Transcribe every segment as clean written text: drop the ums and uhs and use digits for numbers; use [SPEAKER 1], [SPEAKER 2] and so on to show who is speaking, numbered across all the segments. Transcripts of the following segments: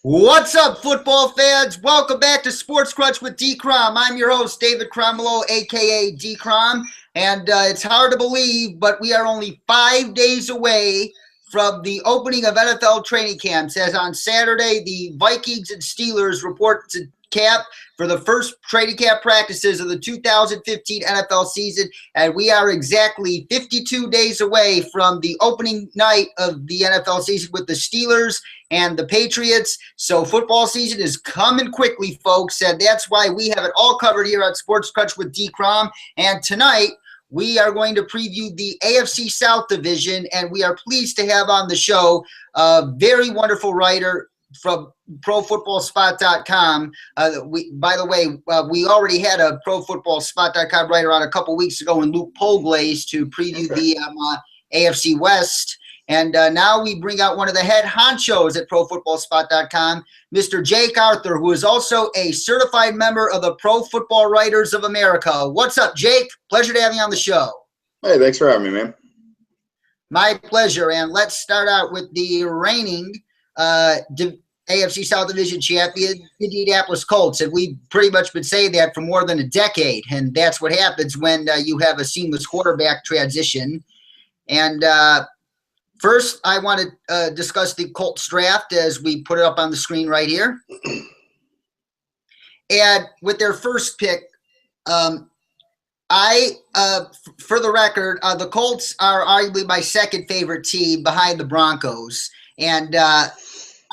[SPEAKER 1] What's up, football fans? Welcome back to Sports Krunch with Dkrom. I'm your host, David Cromwell, a.k.a. Dkrom, and it's hard to believe, but we are only 5 days away from the opening of NFL training camps, as on Saturday, the Vikings and Steelers report to camp for the first training camp practices of the 2015 NFL season, and we are exactly 52 days away from the opening night of the NFL season with the Steelers and the Patriots. So football season is coming quickly, folks, and that's why we have it all covered here on Sports Krunch with Dkrom. And tonight, we are going to preview the AFC South Division, and we are pleased to have on the show a very wonderful writer from ProFootballSpot.com. By the way, we already had a ProFootballSpot.com writer on a couple weeks ago in Luke Polglaze to preview the AFC West. And now we bring out one of the head honchos at ProFootballSpot.com, Mr. Jake Arthur, who is also a certified member of the Pro Football Writers of America. What's up, Jake? Pleasure to have you on the show.
[SPEAKER 2] Hey, thanks for having me, man.
[SPEAKER 1] My pleasure. And let's start out with the reigning AFC South Division champion, Indianapolis Colts. And we've pretty much been saying that for more than a decade. And that's what happens when you have a seamless quarterback transition. And first, I want to discuss the Colts Draft as we put it up on the screen right here. And with their first pick, for the record, the Colts are arguably my second favorite team behind the Broncos. And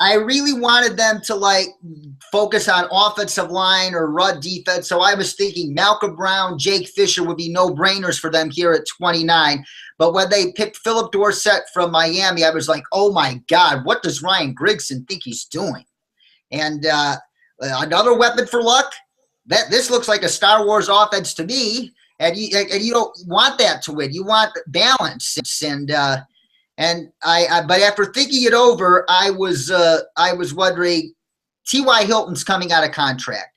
[SPEAKER 1] I really wanted them to focus on offensive line or run defense. So I was thinking Malcolm Brown, Jake Fisher would be no-brainers for them here at 29. But when they picked Phillip Dorsett from Miami, I was like, oh my God, what does Ryan Grigson think he's doing? And another weapon for luck. This looks like a Star Wars offense to me. And you don't want that to win. You want balance. But after thinking it over, I was wondering, T.Y. Hilton's coming out of contract.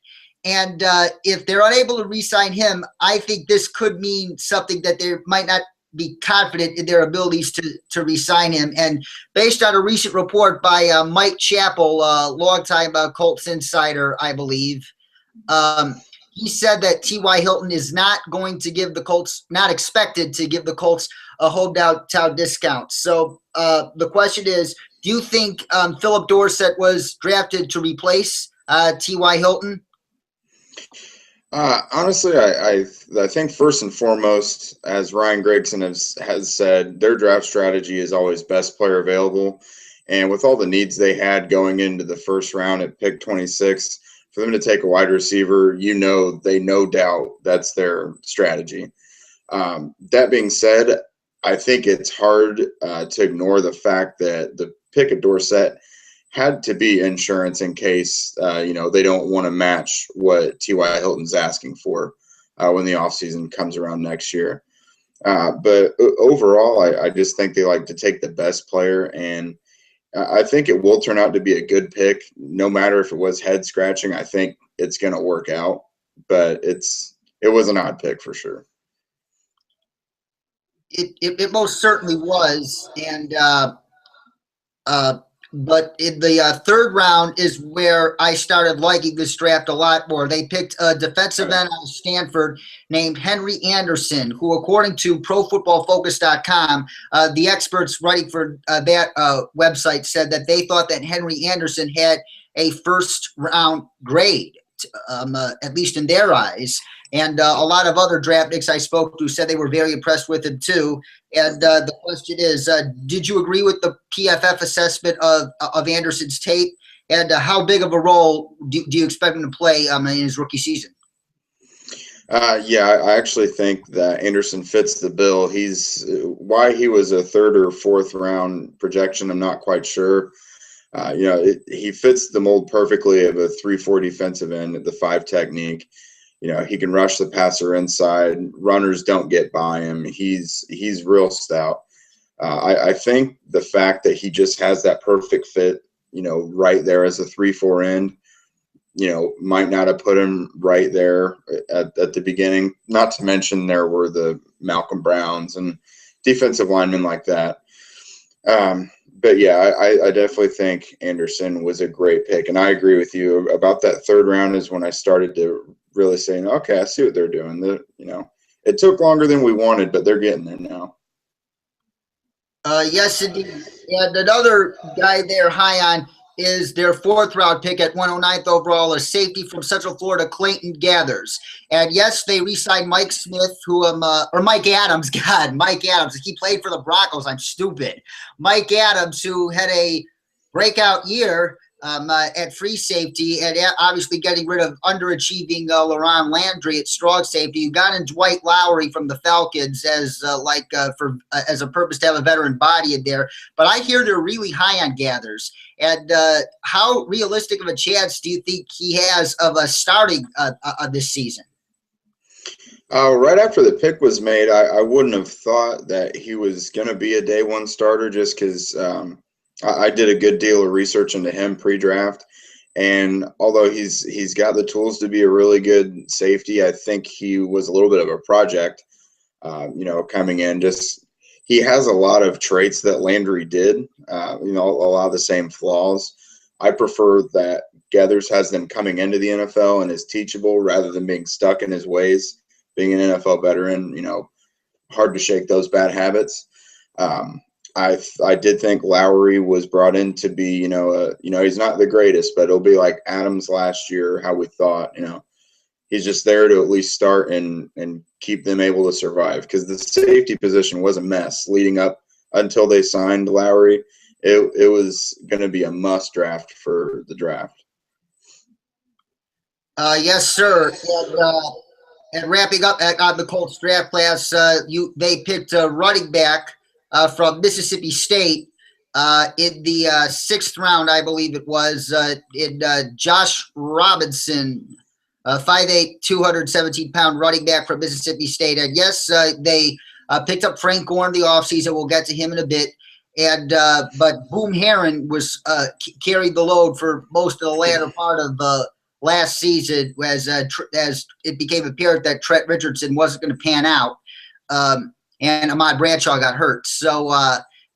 [SPEAKER 1] And if they're unable to re-sign him, I think this could mean something that they might not be confident in their abilities to re-sign him. And based on a recent report by Mike Chappell, a longtime Colts insider, I believe, he said that T.Y. Hilton is not going to give the Colts, not expected to give the Colts a hometown discount. So the question is, do you think Phillip Dorsett was drafted to replace T.Y. Hilton?
[SPEAKER 2] Honestly, I think first and foremost, as Ryan Grigson has said, their draft strategy is always best player available. And with all the needs they had going into the first round at pick 26, for them to take a wide receiver, they no doubt that's their strategy. That being said, I think it's hard to ignore the fact that the pick of Dorsett had to be insurance in case, they don't want to match what T.Y. Hilton's asking for when the offseason comes around next year. But overall, I just think they like to take the best player, and I think it will turn out to be a good pick. No matter if it was head scratching, I think it's going to work out. But it was an odd pick for sure.
[SPEAKER 1] It most certainly was, and but in the third round is where I started liking this draft a lot more. They picked a defensive end out of Stanford named Henry Anderson, who, according to ProFootballFocus.com, the experts writing for that website said that they thought that Henry Anderson had a first-round grade, at least in their eyes. And a lot of other draft picks I spoke to said they were very impressed with him too. And the question is, did you agree with the PFF assessment of Anderson's tape? And how big of a role do you expect him to play in his rookie season?
[SPEAKER 2] Yeah, I actually think that Anderson fits the bill. Why he was a third or fourth round projection, I'm not quite sure. He fits the mold perfectly of a 3-4 defensive end at the 5 technique. He can rush the passer inside. Runners don't get by him. He's real stout. I think the fact that he just has that perfect fit, right there as a 3-4 end, might not have put him right there at the beginning. Not to mention there were the Malcolm Browns and defensive linemen like that. but yeah, I definitely think Anderson was a great pick, and I agree with you about that third round is when I started to really say, okay, I see what they're doing. It took longer than we wanted, but they're getting there now.
[SPEAKER 1] Yes, indeed. And another guy they're high on is their fourth round pick at 109th overall, a safety from Central Florida, Clayton Gathers. And yes, they re-signed Mike Smith, or Mike Adams. God, Mike Adams. He played for the Broncos. I'm stupid. Mike Adams, who had a breakout year at free safety, and obviously getting rid of underachieving Laron Landry at strong safety. You got in Dwight Lowery from the Falcons as as a purpose to have a veteran body in there. But I hear they're really high on Gathers. And how realistic of a chance do you think he has of starting this season?
[SPEAKER 2] Right after the pick was made, I wouldn't have thought that he was going to be a day one starter just because I did a good deal of research into him pre-draft, and although he's got the tools to be a really good safety, I think he was a little bit of a project, coming in. Just he has a lot of traits that Landry did, a lot of the same flaws. I prefer that Gathers has them coming into the NFL and is teachable rather than being stuck in his ways. Being an NFL veteran, hard to shake those bad habits. I did think Lowery was brought in to be, he's not the greatest, but it'll be like Adams last year, how we thought, he's just there to at least start and keep them able to survive, because the safety position was a mess leading up until they signed Lowery. It was going to be a must draft for the draft.
[SPEAKER 1] Yes, sir. And wrapping up on the Colts draft class, they picked a running back from Mississippi State in the sixth round, I believe it was, in Josh Robinson, 5'8", 217-pound running back from Mississippi State. And yes, they picked up Frank Gore in the offseason. We'll get to him in a bit. And but Boom Herron was carried the load for most of the latter part of last season, as it became apparent that Trent Richardson wasn't going to pan out. And Ahmad Bradshaw got hurt. So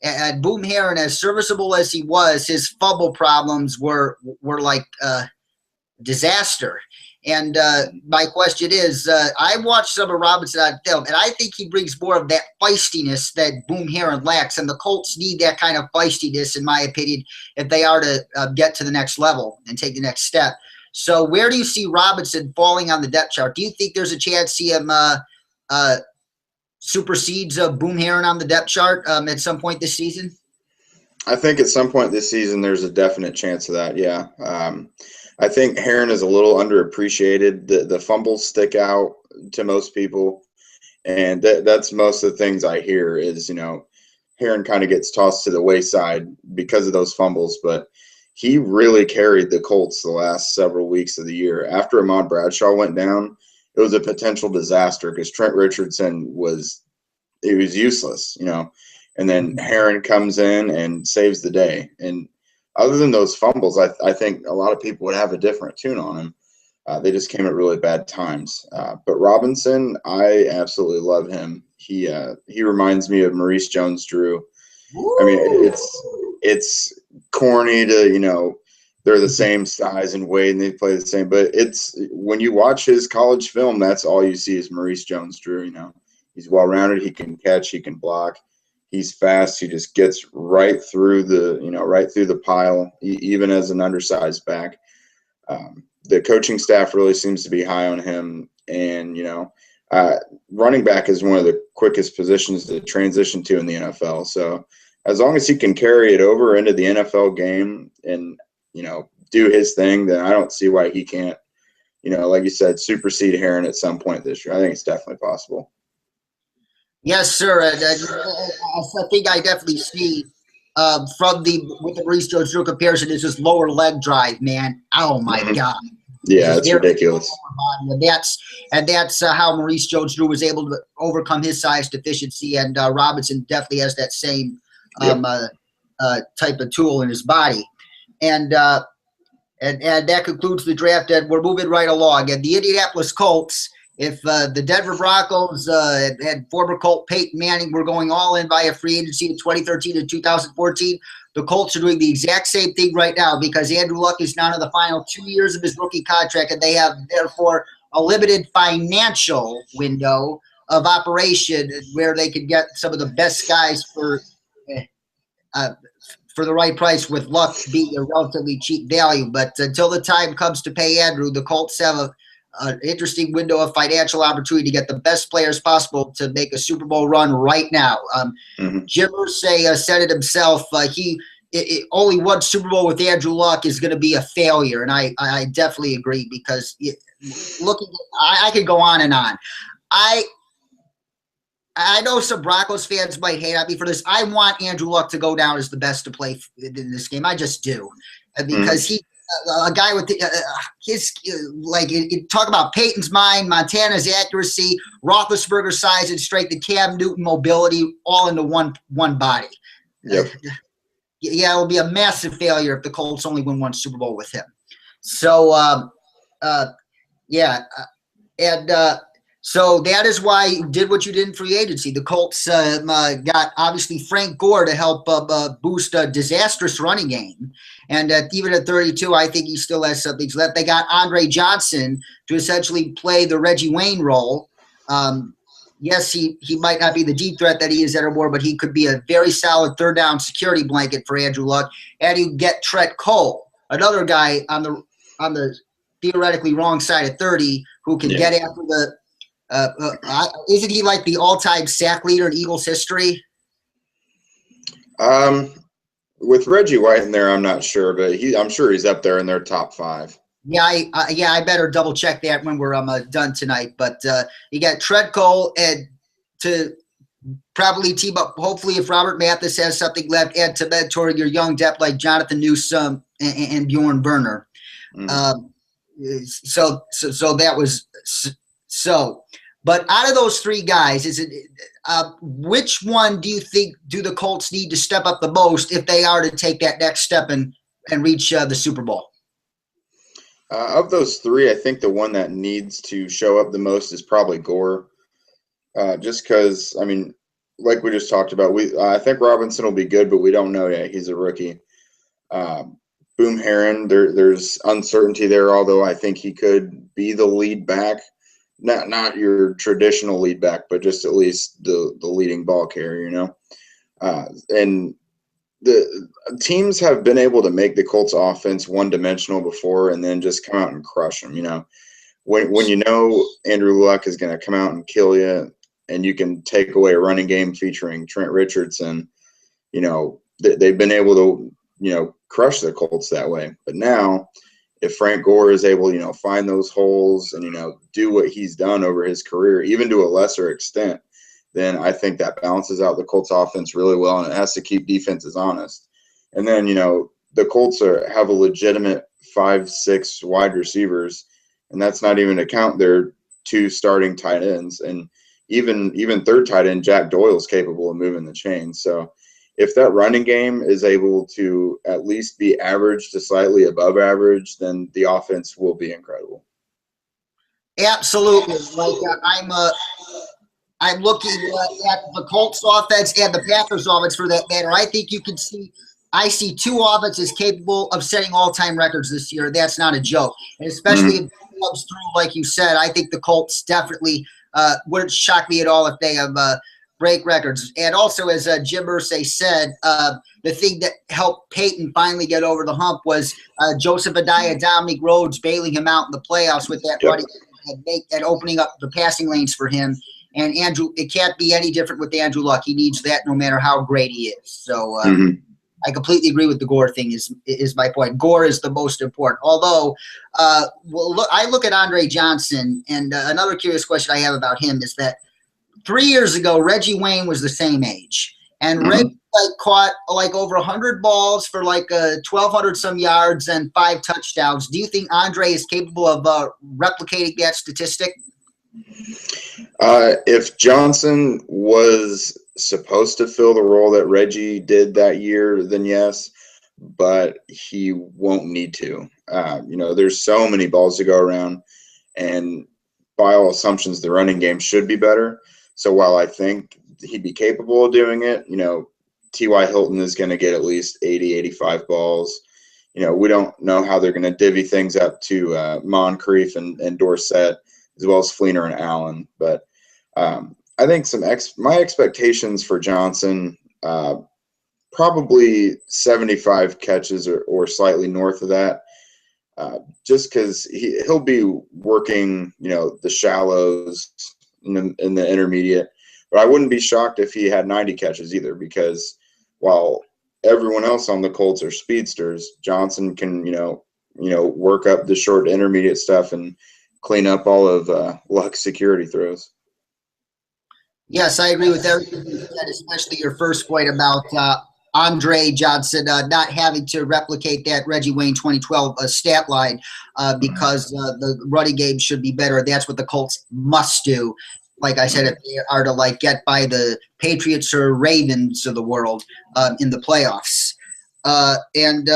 [SPEAKER 1] and Boom Herron, as serviceable as he was, his fumble problems were like disaster. And my question is, I watched some of Robinson on film, and I think he brings more of that feistiness that Boom Herron lacks. And the Colts need that kind of feistiness, in my opinion, if they are to get to the next level and take the next step. So where do you see Robinson falling on the depth chart? Do you think there's a chance to see him supersedes Boom Herron on the depth chart at some point this season?
[SPEAKER 2] I think at some point this season there's a definite chance of that, yeah. I think Herron is a little underappreciated. The fumbles stick out to most people, and that's most of the things I hear is, Herron kind of gets tossed to the wayside because of those fumbles, but he really carried the Colts the last several weeks of the year. After Ahmad Bradshaw went down, it was a potential disaster because Trent Richardson was useless, and then Herron comes in and saves the day. And other than those fumbles, I think a lot of people would have a different tune on him. They just came at really bad times. But Robinson, I absolutely love him. He reminds me of Maurice Jones-Drew. I mean, it's corny to, they're the same size and weight and they play the same, but it's when you watch his college film, that's all you see is Maurice Jones-Drew. He's well-rounded. He can catch. He can block. He's fast. He just gets right through the pile, even as an undersized back. The coaching staff really seems to be high on him, and running back is one of the quickest positions to transition to in the NFL. So as long as he can carry it over into the NFL game and do his thing, then I don't see why he can't, like you said, supersede Herron at some point this year. I think it's definitely possible.
[SPEAKER 1] Yes, sir. And I think I definitely see with the Maurice Jones-Drew comparison is his lower leg drive, man. Oh my God.
[SPEAKER 2] Yeah, it's ridiculous.
[SPEAKER 1] And that's how Maurice Jones-Drew was able to overcome his size deficiency, and Robinson definitely has that same type of tool in his body. And that concludes the draft, and we're moving right along. And the Indianapolis Colts, if the Denver Broncos and former Colt Peyton Manning were going all in via free agency in 2013 and 2014, the Colts are doing the exact same thing right now because Andrew Luck is now in the final 2 years of his rookie contract, and they have, therefore, a limited financial window of operation where they can get some of the best guys for the right price, with Luck being a relatively cheap value. But until the time comes to pay Andrew, the Colts have an interesting window of financial opportunity to get the best players possible to make a Super Bowl run right now. Jim Irsay said it himself. Only one Super Bowl with Andrew Luck is going to be a failure, and I definitely agree because I could go on and on. I know some Broncos fans might hate on me for this. I want Andrew Luck to go down as the best to play in this game. I just do, because he. A guy with his talk about Peyton's mind, Montana's accuracy, Roethlisberger's size and strength, and Cam Newton mobility, all into one body.
[SPEAKER 2] Yep.
[SPEAKER 1] Yeah, it will be a massive failure if the Colts only win one Super Bowl with him. So, so that is why you did what you did in free agency. The Colts got, obviously, Frank Gore to help boost a disastrous running game. And even at 32, I think he still has some things left. They got Andre Johnson to essentially play the Reggie Wayne role. Yes, he might not be the deep threat that he is anymore, but he could be a very solid third down security blanket for Andrew Luck. And you get Trent Cole, another guy on the theoretically wrong side of 30 who can get after the isn't he like the all-time sack leader in Eagles history?
[SPEAKER 2] With Reggie White in there, I'm not sure, but I'm sure he's up there in their top 5.
[SPEAKER 1] Yeah, I better double check that when we're done tonight. But you got Trent Cole and to probably team up. Hopefully, if Robert Mathis has something left, add to mentoring your young depth like Jonathan Newsome and Bjorn Berner. So that was so. But out of those 3 guys, which one do you think do the Colts need to step up the most if they are to take that next step and reach the Super Bowl?
[SPEAKER 2] Of those 3, I think the one that needs to show up the most is probably Gore. Just because, I mean, like we just talked about, I think Robinson will be good, but we don't know yet. He's a rookie. Boom Herron, there's uncertainty there, although I think he could be the lead back. Not your traditional lead back, but just at least the leading ball carrier, and the teams have been able to make the Colts offense one-dimensional before and then just come out and crush them, When you know Andrew Luck is going to come out and kill you and you can take away a running game featuring Trent Richardson, they've been able to, crush the Colts that way. But now – if Frank Gore is able, find those holes and, do what he's done over his career, even to a lesser extent, then I think that balances out the Colts offense really well, and it has to keep defenses honest. And then, the Colts have a legitimate 5-6 wide receivers, and that's not even to count their 2 starting tight ends. And even third tight end, Jack Doyle, is capable of moving the chain. So if that running game is able to at least be average to slightly above average, then the offense will be incredible.
[SPEAKER 1] Absolutely. I'm looking at the Colts offense and the Packers offense for that matter. I think I see 2 offenses capable of setting all-time records this year. That's not a joke. And especially if it comes through, like you said, I think the Colts definitely wouldn't shock me at all if they have break records. And also, as Jim Irsay said, the thing that helped Peyton finally get over the hump was Joseph Adaya, Dominic Rhodes bailing him out in the playoffs with that running and opening up the passing lanes for him. And Andrew, it can't be any different with Andrew Luck. He needs that no matter how great he is. So I completely agree with the Gore thing is my point. Gore is the most important. Although, I look at Andre Johnson, and another curious question I have about him is that 3 years ago, Reggie Wayne was the same age, and Reggie caught over 100 balls for 1,200 some yards and 5 touchdowns. Do you think Andre is capable of replicating that statistic?
[SPEAKER 2] If Johnson was supposed to fill the role that Reggie did that year, then yes, but he won't need to. There's so many balls to go around, and by all assumptions, the running game should be better. So while I think he'd be capable of doing it, T.Y. Hilton is going to get at least 80, 85 balls. We don't know how they're going to divvy things up to Moncrief and Dorsett, as well as Fleener and Allen. But I think my expectations for Johnson, probably 75 catches or slightly north of that, just because he'll be working, the shallows in the intermediate. But I wouldn't be shocked if he had 90 catches either, because while everyone else on the Colts are speedsters, Johnson can, work up the short intermediate stuff and clean up all of Luck's security throws.
[SPEAKER 1] Yes, I agree with everything you said, especially your first point about Andre Johnson not having to replicate that Reggie Wayne 2012 stat line because the running game should be better. That's what the Colts must do. Like I said, if they are to get by the Patriots or Ravens of the world in the playoffs. And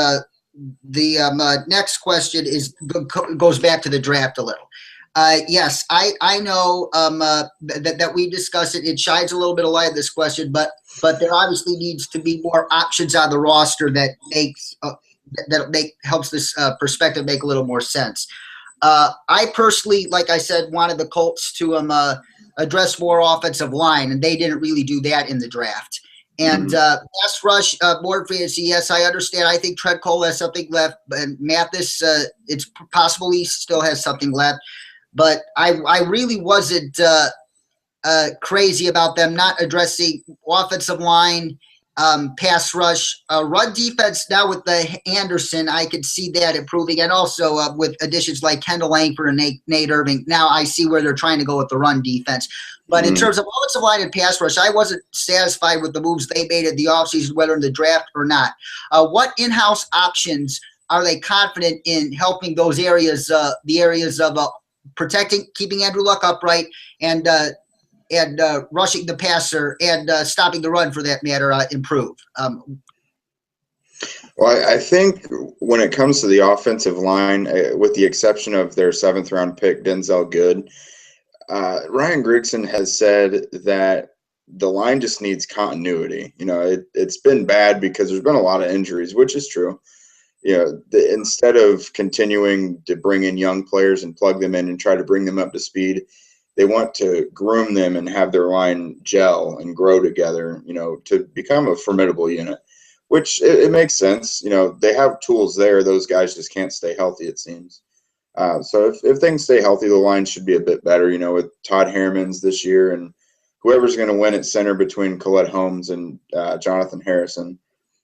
[SPEAKER 1] the next question goes back to the draft a little. Yes, I know that we discussed it. It shines a little bit of light on this question, but there obviously needs to be more options on the roster that helps this perspective make a little more sense. I personally, like I said, wanted the Colts to address more offensive line, and they didn't really do that in the draft. And pass rush, more fantasy, yes, I understand. I think Trent Cole has something left, and Mathis, it's possible he still has something left. But I really wasn't crazy about them not addressing offensive line, pass rush, run defense. Now with the Anderson, I could see that improving, and also with additions like Kendall Langford and Nate Irving. Now I see where they're trying to go with the run defense. But in terms of offensive line and pass rush, I wasn't satisfied with the moves they made in the offseason, whether in the draft or not. What in-house options are they confident in helping those areas, the areas of protecting, keeping Andrew Luck upright, and rushing the passer and stopping the run, for that matter, improve?
[SPEAKER 2] Well, I think when it comes to the offensive line, with the exception of their 7th-round pick, Denzel Good, Ryan Grigson has said that the line just needs continuity. It's been bad because there's been a lot of injuries, which is true. Instead of continuing to bring in young players and plug them in and try to bring them up to speed, they want to groom them and have their line gel and grow together, to become a formidable unit, which it makes sense. They have tools there. Those guys just can't stay healthy, it seems. So if things stay healthy, the line should be a bit better, with Todd Harriman's this year and whoever's going to win at center between Collette Holmes and Jonathan Harrison.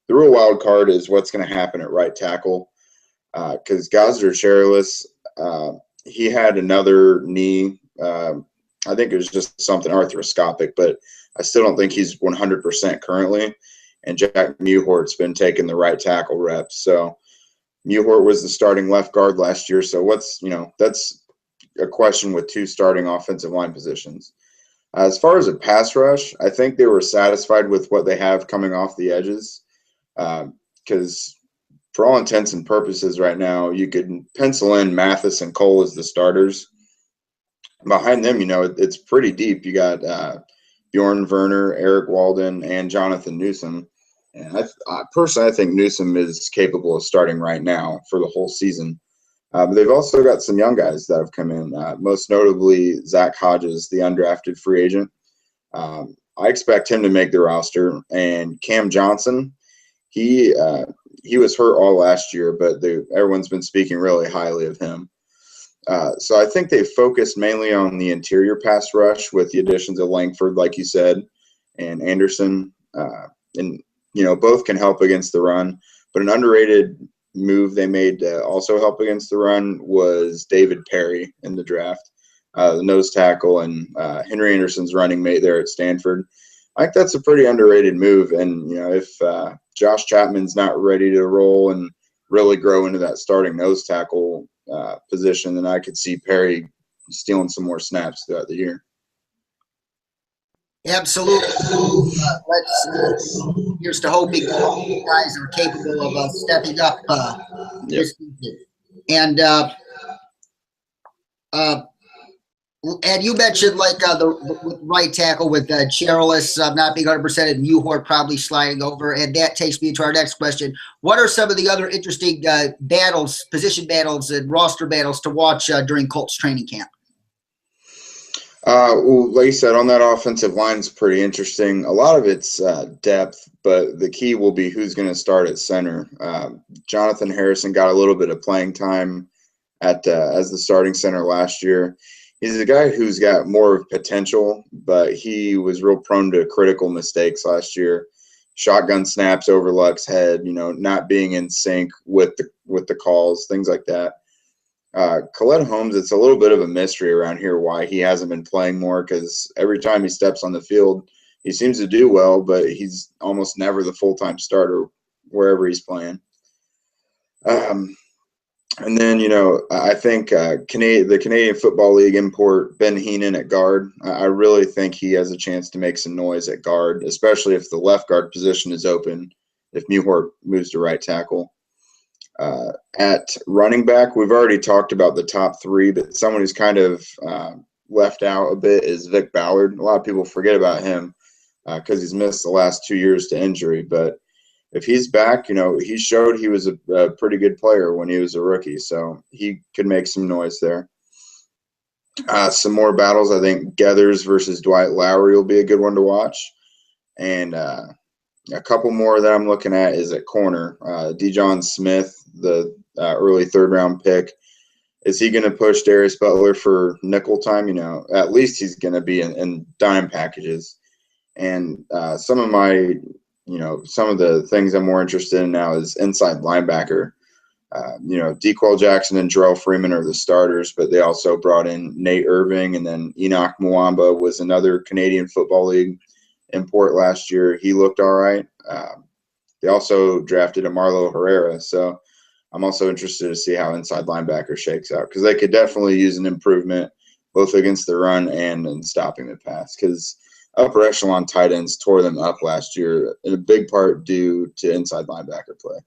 [SPEAKER 2] The real wild card is what's going to happen at right tackle, because Gosder Cherilus, he had another knee. I think it was just something arthroscopic, but I still don't think he's 100% currently. And Jack Mewhort's been taking the right tackle reps. So Mewhort was the starting left guard last year. So that's a question with 2 starting offensive line positions. As far as a pass rush, I think they were satisfied with what they have coming off the edges. Because for all intents and purposes right now, you could pencil in Mathis and Cole as the starters. Behind them, it's pretty deep. You got Bjorn Werner, Eric Walden, and Jonathan Newsom. And I think Newsom is capable of starting right now for the whole season. But they've also got some young guys that have come in, most notably Zach Hodges, the undrafted free agent. I expect him to make the roster. And Cam Johnson, he was hurt all last year, but everyone's been speaking really highly of him. So I think they focused mainly on the interior pass rush with the additions of Langford, like you said, and Anderson. And, both can help against the run. But an underrated move they made to also help against the run was David Perry in the draft, the nose tackle, and Henry Anderson's running mate there at Stanford. I think that's a pretty underrated move. And, if Josh Chapman's not ready to roll and really grow into that starting nose tackle position, then I could see Perry stealing some more snaps throughout the year.
[SPEAKER 1] Absolutely. Here's to hoping you guys are capable of stepping up this season. And And you mentioned like the right tackle with Cherilus not being 100% and Newhart probably sliding over. And that takes me to our next question. What are some of the other interesting battles, position battles and roster battles to watch during Colts training camp?
[SPEAKER 2] Well, like you said, on that offensive line is pretty interesting. A lot of it's depth, but the key will be who's going to start at center. Jonathan Harrison got a little bit of playing time as the starting center last year. He's a guy who's got more of potential, but he was real prone to critical mistakes last year. Shotgun snaps over Luck's head, not being in sync with the calls, things like that. Khaled Holmes, it's a little bit of a mystery around here why he hasn't been playing more, because every time he steps on the field, he seems to do well, but he's almost never the full-time starter wherever he's playing. And then, I think the Canadian Football League import Ben Heenan at guard. I really think he has a chance to make some noise at guard, especially if the left guard position is open, if Newhart moves to right tackle. At running back, we've already talked about the top three, but someone who's kind of left out a bit is Vic Ballard. A lot of people forget about him because he's missed the last 2 years to injury, but if he's back, he showed he was a pretty good player when he was a rookie, so he could make some noise there. Some more battles, I think Gathers versus Dwight Lowry will be a good one to watch. And a couple more that I'm looking at is at corner. Dejon Smith, the early third-round pick. Is he going to push Darius Butler for nickel time? At least he's going to be in dime packages. And some of the things I'm more interested in now is inside linebacker. Dequel Jackson and Jarrell Freeman are the starters, but they also brought in Nate Irving, and then Enoch Mwamba was another Canadian Football League import last year. He looked all right. They also drafted a Marlo Herrera, so I'm also interested to see how inside linebacker shakes out, because they could definitely use an improvement both against the run and in stopping the pass, because upper echelon tight ends tore them up last year, in a big part due to inside linebacker play.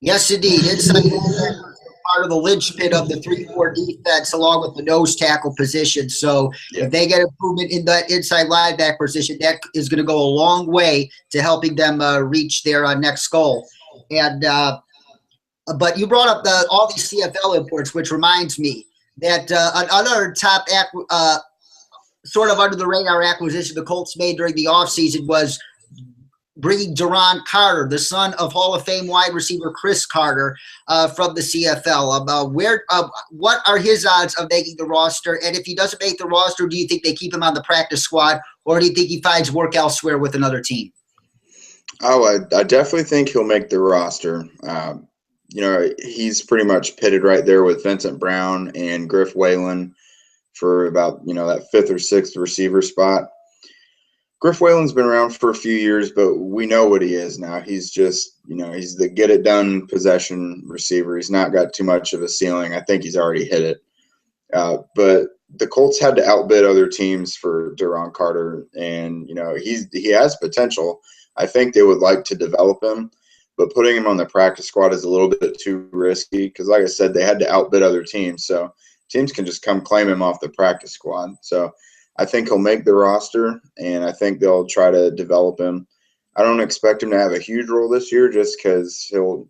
[SPEAKER 1] Yes, indeed. Inside linebacker is part of the linchpin of the 3-4 defense, along with the nose tackle position. So if they get improvement in that inside linebacker position, that is going to go a long way to helping them reach their next goal. And but you brought up all these CFL imports, which reminds me that another top sort of under the radar acquisition the Colts made during the offseason was bringing Duron Carter, the son of Hall of Fame wide receiver Chris Carter, from the CFL. What are his odds of making the roster? And if he doesn't make the roster, do you think they keep him on the practice squad, or do you think he finds work elsewhere with another team?
[SPEAKER 2] Oh, I definitely think he'll make the roster. He's pretty much pitted right there with Vincent Brown and Griff Whalen for about, that fifth or sixth receiver spot. Griff Whalen's been around for a few years, but we know what he is now. He's just, he's the get-it-done possession receiver. He's not got too much of a ceiling. I think he's already hit it. But the Colts had to outbid other teams for Duron Carter, and, he has potential. I think they would like to develop him, but putting him on the practice squad is a little bit too risky because, like I said, they had to outbid other teams. So teams can just come claim him off the practice squad. So I think he'll make the roster, and I think they'll try to develop him. I don't expect him to have a huge role this year just because he'll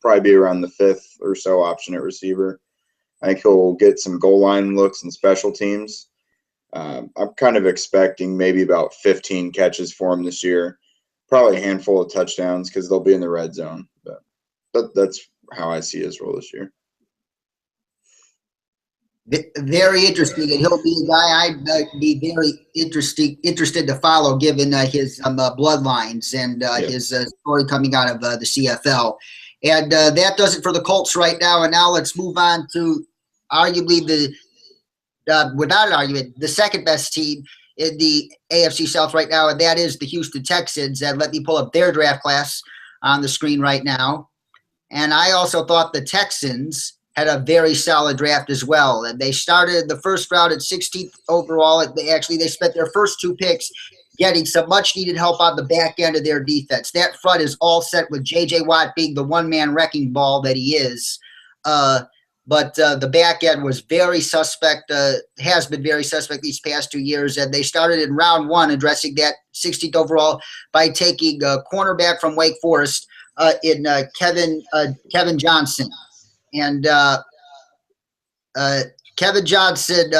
[SPEAKER 2] probably be around the fifth or so option at receiver. I think he'll get some goal line looks and special teams. I'm kind of expecting maybe about 15 catches for him this year, probably a handful of touchdowns because they'll be in the red zone. But that's how I see his role this year.
[SPEAKER 1] Very interesting, and he'll be a guy I'd be very interested to follow, given his bloodlines and his story coming out of the CFL. And that does it for the Colts right now. And now let's move on to arguably without an argument, the second best team in the AFC South right now, and that is the Houston Texans. And let me pull up their draft class on the screen right now. And I also thought the Texans had a very solid draft as well. And they started the first round at 16th overall. They spent their first two picks getting some much-needed help on the back end of their defense. That front is all set with J.J. Watt being the one-man wrecking ball that he is. but the back end was very suspect, has been very suspect these past 2 years. And they started in round 1 addressing that 16th overall by taking a cornerback from Wake Forest in Kevin Johnson. And Kevin Johnson,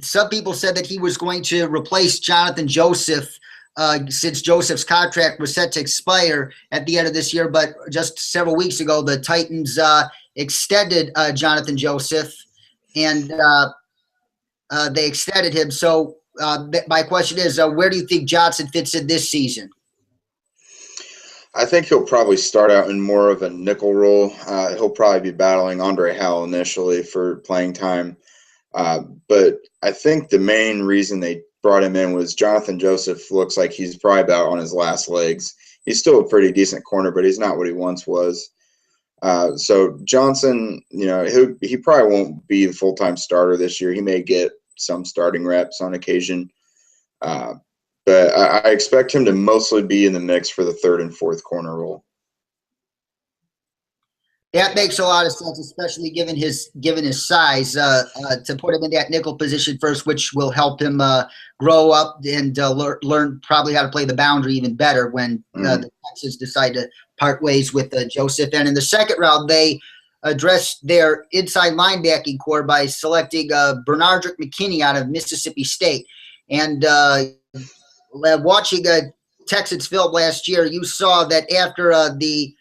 [SPEAKER 1] some people said that he was going to replace Jonathan Joseph since Joseph's contract was set to expire at the end of this year. But just several weeks ago, the Titans extended Jonathan Joseph, and they extended him. So my question is, where do you think Johnson fits in this season?
[SPEAKER 2] I think he'll probably start out in more of a nickel role. He'll probably be battling Andre Howell initially for playing time. But I think the main reason they brought him in was Jonathan Joseph looks like he's probably about on his last legs. He's still a pretty decent corner, but he's not what he once was. So Johnson, he probably won't be the full-time starter this year. He may get some starting reps on occasion. But I expect him to mostly be in the mix for the third and fourth corner role.
[SPEAKER 1] That makes a lot of sense, especially given his size, to put him in that nickel position first, which will help him grow up and learn probably how to play the boundary even better when the Texans decide to part ways with Joseph. And in the second round, they addressed their inside linebacking core by selecting Bernardrick McKinney out of Mississippi State. And watching Texans film last year, you saw that after the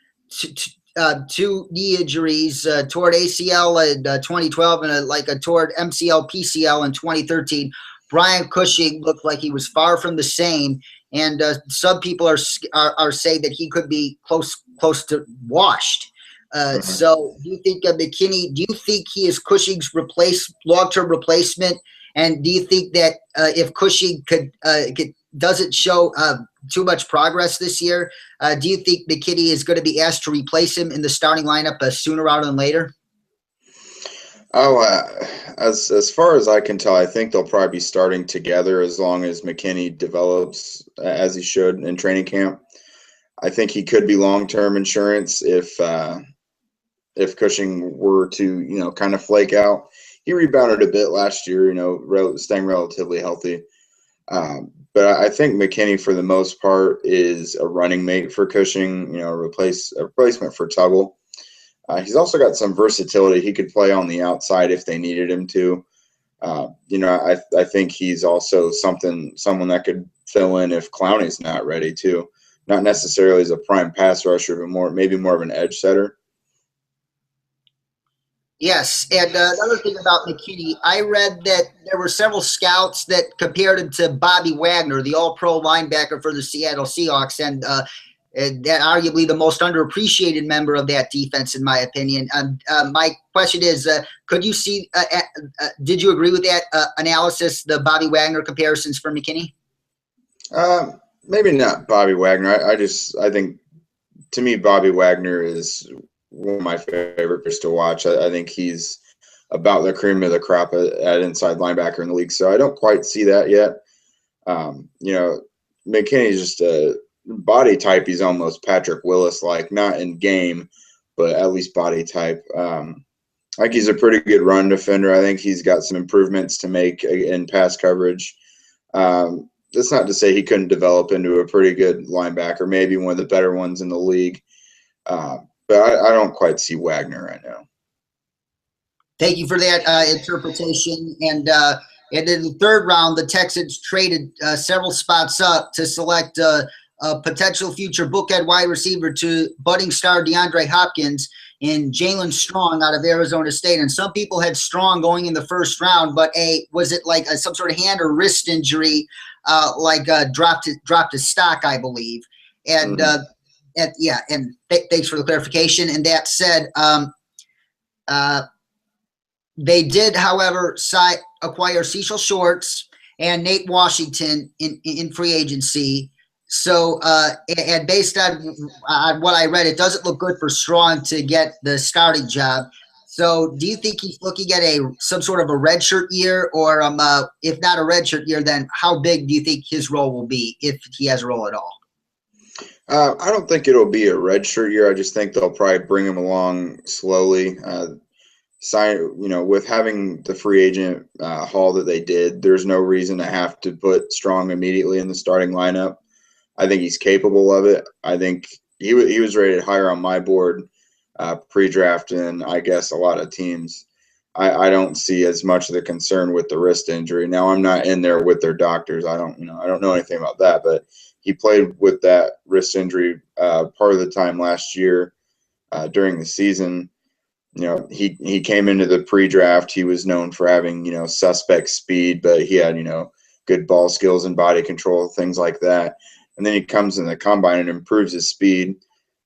[SPEAKER 1] two knee injuries toward ACL in 2012 and toward MCL, PCL in 2013, Brian Cushing looked like he was far from the same. And some people are saying that he could be close to washed. So do you think McKinney, do you think he is Cushing's long-term replacement? And do you think that if Cushing doesn't show too much progress this year, do you think McKinney is going to be asked to replace him in the starting lineup sooner rather than later?
[SPEAKER 2] As far as I can tell, I think they'll probably be starting together as long as McKinney develops as he should in training camp. I think he could be long-term insurance if Cushing were to, kind of flake out. He rebounded a bit last year, staying relatively healthy. But I think McKinney, for the most part, is a running mate for Cushing, a replacement for Tuggle. He's also got some versatility. He could play on the outside if they needed him to. I think he's also someone that could fill in if Clowney's not ready too. Not necessarily as a prime pass rusher, but maybe more of an edge setter.
[SPEAKER 1] Yes, and another thing about McKinney, I read that there were several scouts that compared him to Bobby Wagner, the all-pro linebacker for the Seattle Seahawks, and that arguably the most underappreciated member of that defense, in my opinion. My question is, did you agree with that analysis, the Bobby Wagner comparisons for McKinney?
[SPEAKER 2] Maybe not Bobby Wagner. I think, to me, Bobby Wagner is one of my favorites to watch. I think he's about the cream of the crop at inside linebacker in the league. So I don't quite see that yet. McKinney's just a body type. He's almost Patrick Willis-like, not in game, but at least body type. I think he's a pretty good run defender. I think he's got some improvements to make in pass coverage. That's not to say he couldn't develop into a pretty good linebacker, maybe one of the better ones in the league. But I don't quite see Wagner right now.
[SPEAKER 1] Thank you for that interpretation. And in the third round, the Texans traded several spots up to select a potential future bookend wide receiver to budding star DeAndre Hopkins and Jalen Strong out of Arizona State. And some people had Strong going in the first round, but was it like some sort of hand or wrist injury, dropped his stock, I believe. And thanks for the clarification. And that said, they did, however, acquire Cecil Shorts and Nate Washington in free agency. So, and based on what I read, it doesn't look good for Strong to get the starting job. So, do you think he's looking at some sort of a redshirt year, or if not a redshirt year, then how big do you think his role will be if he has a role at all?
[SPEAKER 2] I don't think it'll be a redshirt year. I just think they'll probably bring him along slowly. With having the free agent haul that they did, there's no reason to have to put Strong immediately in the starting lineup. I think he's capable of it. I think he was rated higher on my board pre-draft than I guess a lot of teams. I don't see as much of the concern with the wrist injury. Now I'm not in there with their doctors. I don't know anything about that, but he played with that wrist injury part of the time last year during the season. He came into the pre-draft. He was known for having, suspect speed, but he had, good ball skills and body control, things like that. And then he comes in the combine and improves his speed,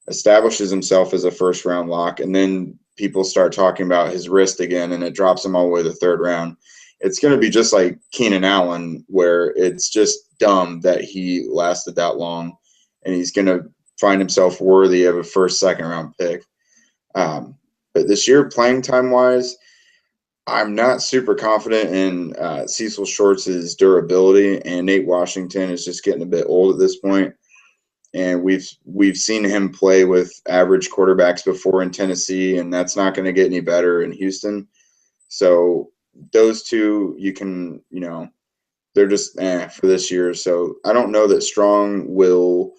[SPEAKER 2] establishes himself as a first-round lock, and then people start talking about his wrist again, and it drops him all the way to the third round. It's going to be just like Keenan Allen, where it's just dumb that he lasted that long, and he's going to find himself worthy of a first, second-round pick. But this year, playing time-wise, I'm not super confident in Cecil Shorts' durability, and Nate Washington is just getting a bit old at this point. And we've seen him play with average quarterbacks before in Tennessee, and that's not going to get any better in Houston. So those two, they're just for this year. So I don't know that Strong will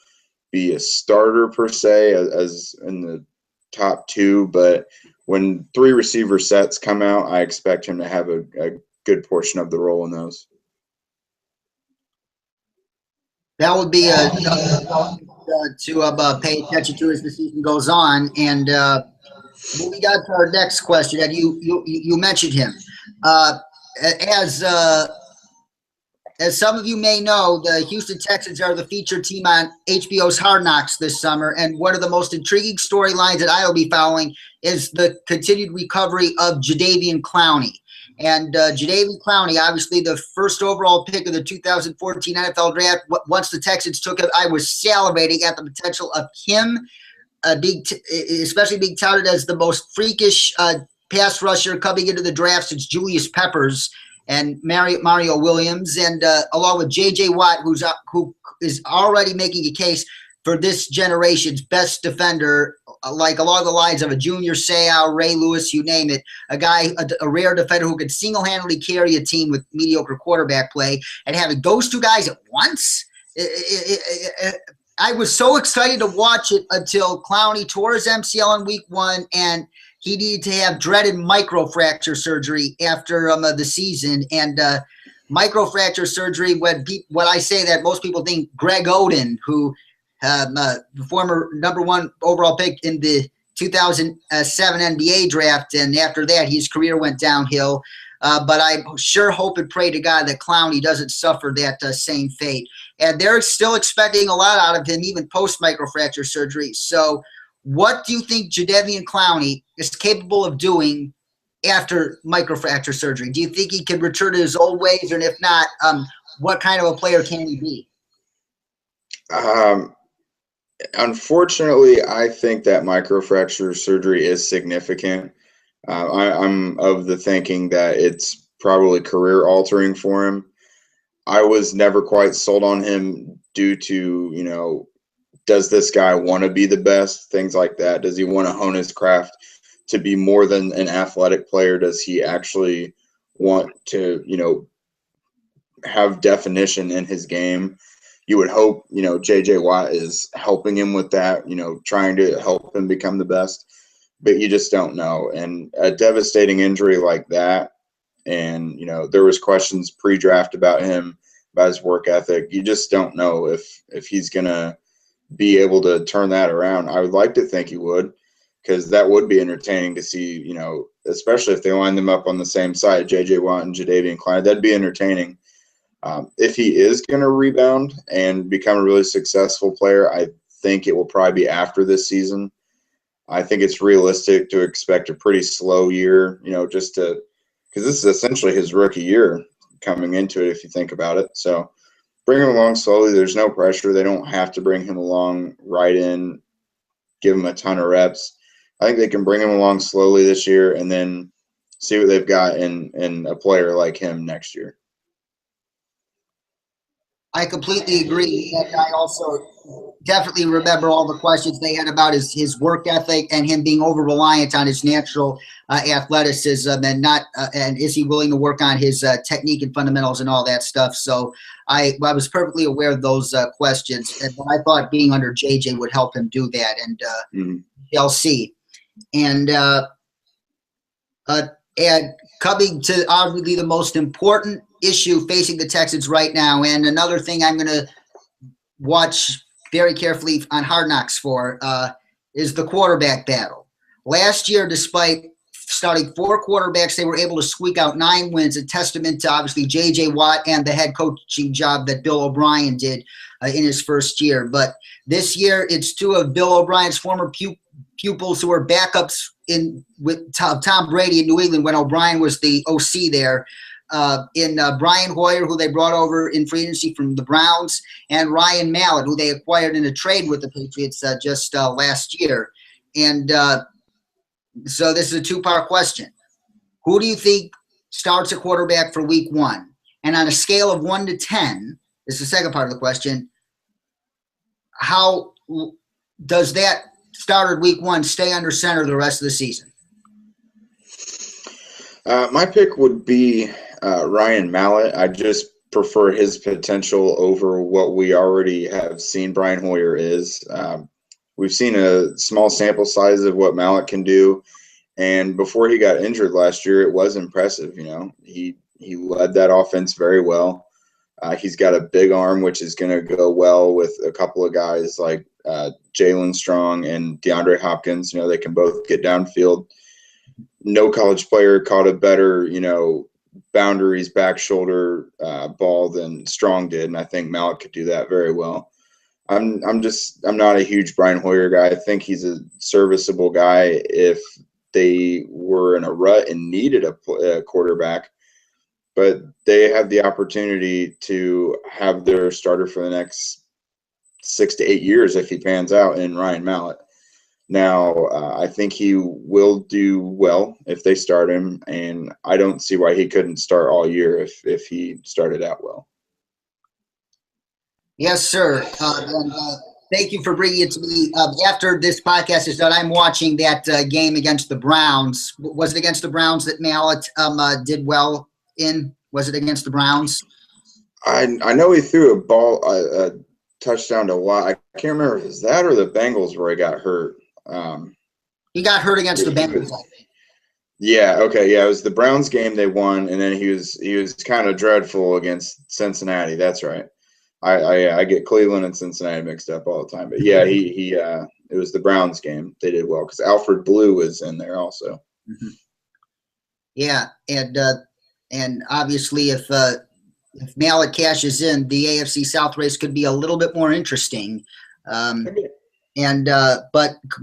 [SPEAKER 2] be a starter per se as in the top two, but when three receiver sets come out, I expect him to have a good portion of the role in those.
[SPEAKER 1] That would be to pay attention to as the season goes on. And we got to our next question, and you mentioned him. As some of you may know, the Houston Texans are the featured team on HBO's Hard Knocks this summer, and one of the most intriguing storylines that I will be following is the continued recovery of Jadeveon Clowney. And Jadeveon Clowney, obviously the first overall pick of the 2014 NFL Draft. Once the Texans took him, I was salivating at the potential of him, especially being touted as the most freakish pass rusher coming into the draft since Julius Peppers and Mario Williams, and along with J.J. Watt, who is already making a case for this generation's best defender, like along the lines of a Junior Seau, Ray Lewis, you name it, a rare defender who could single-handedly carry a team with mediocre quarterback play, and having those two guys at once, I was so excited to watch it until Clowney tore his MCL in week 1, and he needed to have dreaded microfracture surgery after the season. And microfracture surgery, when I say that, most people think Greg Oden, who the former #1 overall pick in the 2007 NBA draft, and after that his career went downhill. But I sure hope and pray to God that Clowney doesn't suffer that same fate. And they're still expecting a lot out of him, even post-microfracture surgery. So what do you think Jadeveon Clowney is capable of doing after microfracture surgery? Do you think he can return to his old ways? And if not, what kind of a player can he be?
[SPEAKER 2] Unfortunately, I think that microfracture surgery is significant. I'm of the thinking that it's probably career altering for him. I was never quite sold on him due to, does this guy want to be the best? Things like that. Does he want to hone his craft to be more than an athletic player? Does he actually want to, have definition in his game? You would hope, J.J. Watt is helping him with that, trying to help him become the best. But you just don't know. And a devastating injury like that, and, there was questions pre-draft about him, about his work ethic. You just don't know if he's going to be able to turn that around. I would like to think he would, because that would be entertaining to see, especially if they line them up on the same side, J.J. Watt and Jadeveon Clowney. That'd be entertaining. If he is going to rebound and become a really successful player, I think it will probably be after this season. I think it's realistic to expect a pretty slow year, because this is essentially his rookie year coming into it, if you think about it. So bring him along slowly. There's no pressure. They don't have to bring him along right in, give him a ton of reps. I think they can bring him along slowly this year and then see what they've got in a player like him next year.
[SPEAKER 1] I completely agree. And I also definitely remember all the questions they had about his work ethic and him being over reliant on his natural athleticism and not and is he willing to work on his technique and fundamentals and all that stuff. So I was perfectly aware of those questions, but I thought being under JJ would help him do that, and we'll see. And coming to arguably the most important issue facing the Texans right now, and another thing I'm going to watch very carefully on Hard Knocks for is the quarterback battle. Last year, despite starting 4 quarterbacks, they were able to squeak out 9 wins, a testament to obviously J.J. Watt and the head coaching job that Bill O'Brien did in his first year. But this year, it's 2 of Bill O'Brien's former pupils who were backups with Tom Brady in New England when O'Brien was the OC there. In Brian Hoyer, who they brought over in free agency from the Browns, and Ryan Mallett, who they acquired in a trade with the Patriots just last year. And so this is a 2-part question. Who do you think starts a quarterback for week 1? And on a scale of 1 to 10, this is the second part of the question, how does that starter week 1 stay under center the rest of the season?
[SPEAKER 2] My pick would be Ryan Mallett. I just prefer his potential over what we already have seen Brian Hoyer is. We've seen a small sample size of what Mallett can do, and before he got injured last year, it was impressive. You know, he led that offense very well. He's got a big arm, which is going to go well with a couple of guys like Jalen Strong and DeAndre Hopkins. You know, they can both get downfield. No college player caught a better, boundaries back shoulder ball than Strong did, and I think Mallett could do that very well. I'm not a huge Brian Hoyer guy. I think he's a serviceable guy if they were in a rut and needed a quarterback, but they have the opportunity to have their starter for the next 6 to 8 years if he pans out in Ryan Mallett. Now, I think he will do well if they start him, and I don't see why he couldn't start all year if he started out well.
[SPEAKER 1] Yes, sir. And thank you for bringing it to me. After this podcast is done, I'm watching that game against the Browns. Was it against the Browns that Mallett did well in? Was it against the Browns?
[SPEAKER 2] I know he threw a touchdown to Watt. I can't remember if it was that or the Bengals where he got hurt.
[SPEAKER 1] He got hurt against the Bengals.
[SPEAKER 2] Yeah, okay, yeah, it was the Browns game they won, and then he was kind of dreadful against Cincinnati. That's right. I get Cleveland and Cincinnati mixed up all the time, but yeah, he it was the Browns game. They did well because Alfred Blue was in there also.
[SPEAKER 1] Mm-hmm. Yeah, and obviously if Mallett cashes in, the AFC South race could be a little bit more interesting. But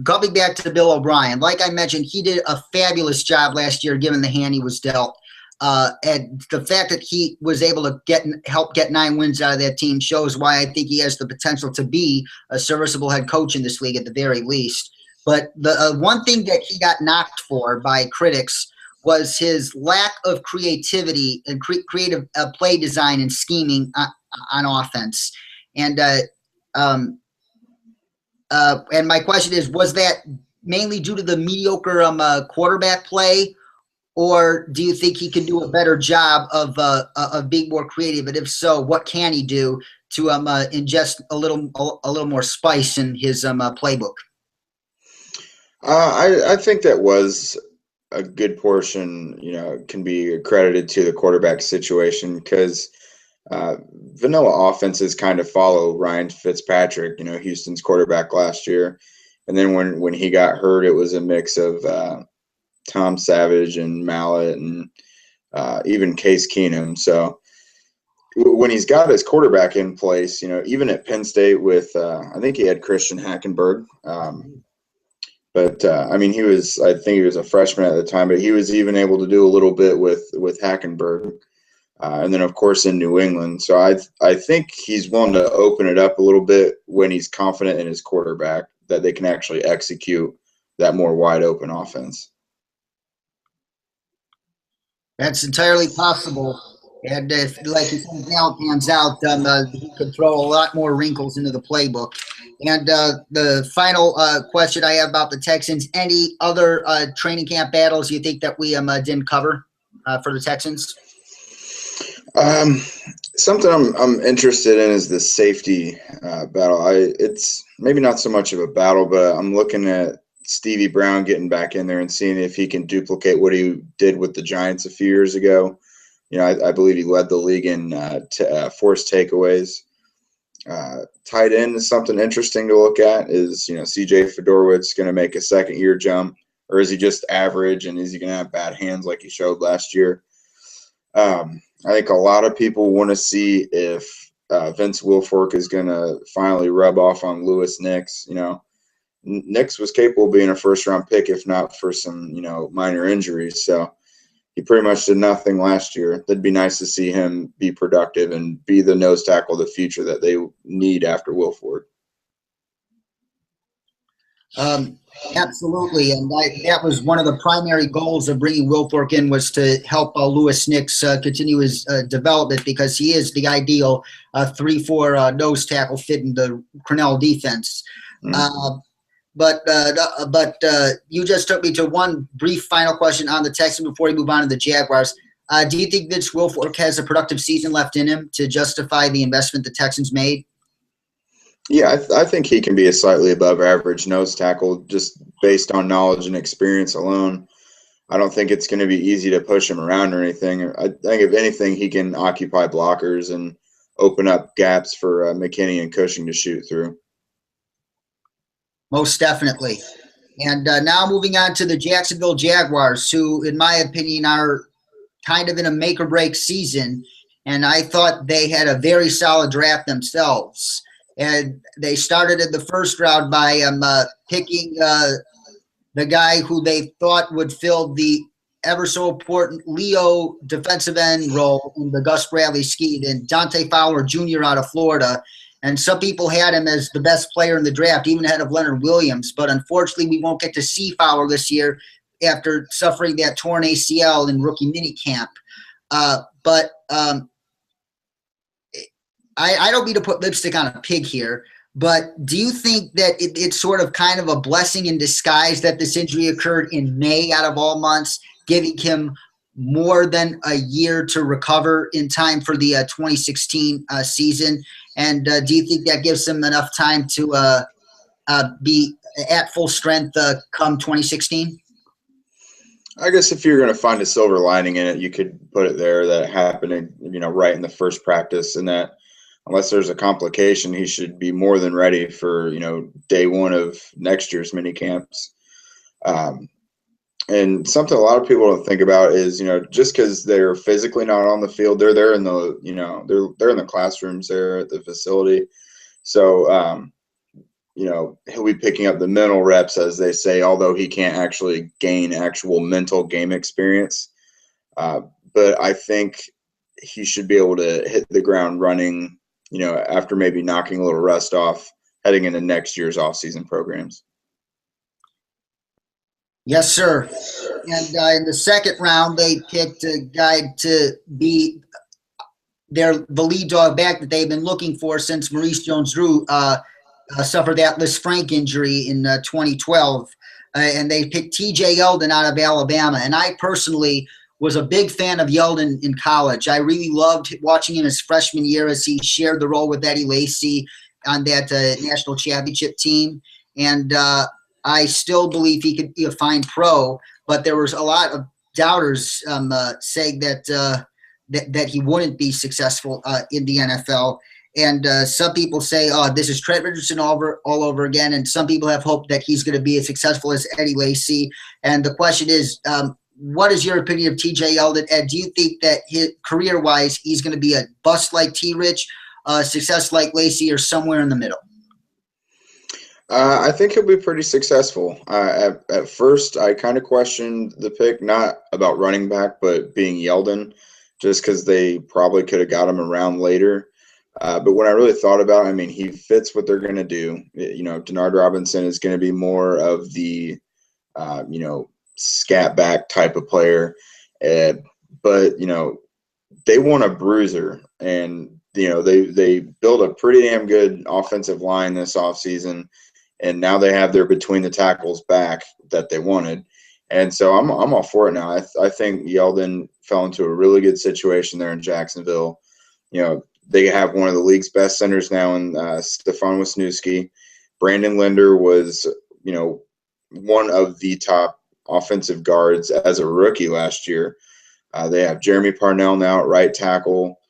[SPEAKER 1] coming back to Bill O'Brien, like I mentioned, he did a fabulous job last year given the hand he was dealt. And the fact that he was able to help get 9 wins out of that team shows why I think he has the potential to be a serviceable head coach in this league at the very least. But the one thing that he got knocked for by critics was his lack of creativity and creative play design and scheming on offense. And my question is, was that mainly due to the mediocre quarterback play, or do you think he can do a better job of being more creative? And if so, what can he do to ingest a little more spice in his playbook?
[SPEAKER 2] I think that was a good portion, can be accredited to the quarterback situation because vanilla offenses kind of follow Ryan Fitzpatrick, Houston's quarterback last year. And then when he got hurt, it was a mix of Tom Savage and Mallett and even Case Keenum. So when he's got his quarterback in place, even at Penn State with I think he had Christian Hackenberg. But I think he was a freshman at the time, but he was even able to do a little bit with Hackenberg. And then, of course, in New England. So I think he's willing to open it up a little bit when he's confident in his quarterback that they can actually execute that more wide open offense.
[SPEAKER 1] That's entirely possible. And if, like you said, now pans out, he could throw a lot more wrinkles into the playbook. And the final question I have about the Texans: any other training camp battles you think that we didn't cover for the Texans?
[SPEAKER 2] Something I'm interested in is the safety battle. It's maybe not so much of a battle, but I'm looking at Stevie Brown getting back in there and seeing if he can duplicate what he did with the Giants a few years ago. I believe he led the league in forced takeaways. Tight end is something interesting to look at. Is C.J. Fedorowicz going to make a second-year jump, or is he just average, and is he going to have bad hands like he showed last year? I think a lot of people want to see if Vince Wilfork is going to finally rub off on Lewis Nix. Nix was capable of being a first-round pick if not for some minor injuries. So he pretty much did nothing last year. It'd be nice to see him be productive and be the nose tackle of the future that they need after Wilfork.
[SPEAKER 1] Absolutely, and that was one of the primary goals of bringing Wilfork in, was to help Lewis Nix continue his development, because he is the ideal 3-4 nose tackle fit in the Cornell defense. But you just took me to one brief final question on the Texans before we move on to the Jaguars. Do you think Vince Wilfork has a productive season left in him to justify the investment the Texans made?
[SPEAKER 2] Yeah, I think he can be a slightly above average nose tackle just based on knowledge and experience alone. I don't think it's going to be easy to push him around or anything. I think if anything, he can occupy blockers and open up gaps for McKinney and Cushing to shoot through.
[SPEAKER 1] Most definitely. And now moving on to the Jacksonville Jaguars, who, in my opinion, are kind of in a make-or-break season. And I thought they had a very solid draft themselves. And they started in the first round by picking the guy who they thought would fill the ever so important Leo defensive end role in the Gus Bradley scheme, and Dante Fowler Jr. out of Florida. And some people had him as the best player in the draft, even ahead of Leonard Williams. But unfortunately, we won't get to see Fowler this year after suffering that torn ACL in rookie minicamp. I don't mean to put lipstick on a pig here, but do you think that it's sort of kind of a blessing in disguise that this injury occurred in May out of all months, giving him more than a year to recover in time for the 2016 season? And do you think that gives him enough time to be at full strength come 2016?
[SPEAKER 2] I guess if you're going to find a silver lining in it, you could put it there that it happened, right in the first practice, and that unless there's a complication, he should be more than ready for, day one of next year's mini camps. And something a lot of people don't think about is, just because they're physically not on the field, they're there in the, they're in the classrooms there at the facility. So, he'll be picking up the mental reps, as they say, although he can't actually gain actual mental game experience. But I think he should be able to hit the ground running, after maybe knocking a little rust off heading into next year's offseason programs.
[SPEAKER 1] Yes, sir. And in the second round, they picked a guy to be the lead dog back that they've been looking for since Maurice Jones-Drew suffered that Lisfranc injury in 2012. And they picked T.J. Yeldon out of Alabama. And I personally was a big fan of Yeldon in college. I really loved watching him his freshman year as he shared the role with Eddie Lacy on that national championship team. And I still believe he could be a fine pro, but there was a lot of doubters saying that that he wouldn't be successful in the NFL. And some people say, oh, this is Trent Richardson all over again. And some people have hope that he's going to be as successful as Eddie Lacy. And the question is, what is your opinion of T.J. Yeldon? And do you think that career-wise he's going to be a bust like T-Rich, success like Lacy, or somewhere in the middle?
[SPEAKER 2] I think he'll be pretty successful. At first, I kind of questioned the pick, not about running back, but being Yeldon, just because they probably could have got him around later. But when I really thought about it, he fits what they're going to do. Denard Robinson is going to be more of the, scat back type of player. But, they want a bruiser, and they built a pretty damn good offensive line this offseason, and now they have their between the tackles back that they wanted. And so I'm all for it now. I think Yeldon fell into a really good situation there in Jacksonville. They have one of the league's best centers now in Stefan Wisniewski. Brandon Linder was, one of the top offensive guards as a rookie last year. They have Jeremy Parnell now at right tackle.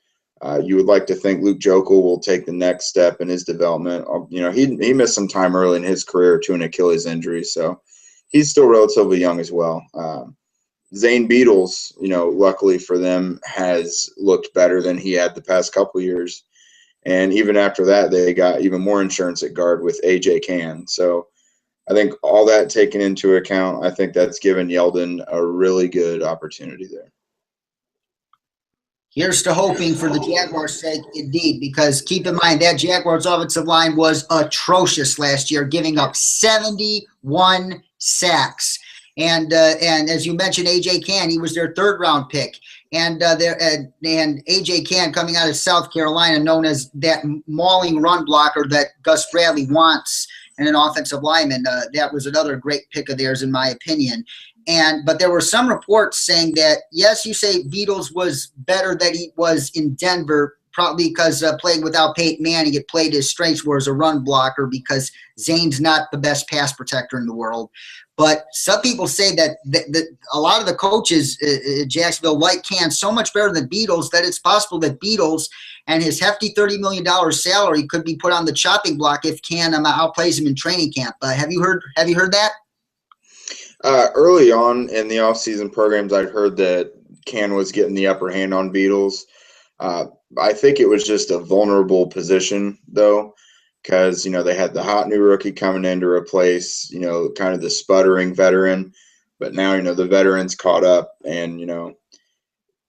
[SPEAKER 2] You would like to think Luke Jokel will take the next step in his development. He missed some time early in his career to an Achilles injury, so he's still relatively young as well. Zane Beadles, luckily for them, has looked better than he had the past couple years. And even after that, they got even more insurance at guard with A.J. Cann. So I think all that taken into account, I think that's given Yeldon a really good opportunity there.
[SPEAKER 1] Here's to hoping for the Jaguars' sake, indeed, because keep in mind that Jaguars' offensive line was atrocious last year, giving up 71 sacks. And as you mentioned, A.J. Cann, he was their third-round pick. And A.J. Cann, coming out of South Carolina, known as that mauling run blocker that Gus Bradley wants in an offensive lineman. That was another great pick of theirs, in my opinion. But there were some reports saying that, yes, you say Beadles was better than he was in Denver, probably because playing without Peyton Manning, it played his strengths were as a run blocker because Zane's not the best pass protector in the world. But some people say that a lot of the coaches at Jacksonville like Cann so much better than Beadles that it's possible that Beadles and his hefty $30 million salary could be put on the chopping block if Cann outplays him in training camp. Have you heard that?
[SPEAKER 2] Early on in the offseason programs, I'd heard that Cann was getting the upper hand on Beadles. I think it was just a vulnerable position, though, because, they had the hot new rookie coming in to replace, kind of the sputtering veteran. But now, the veteran's caught up, and,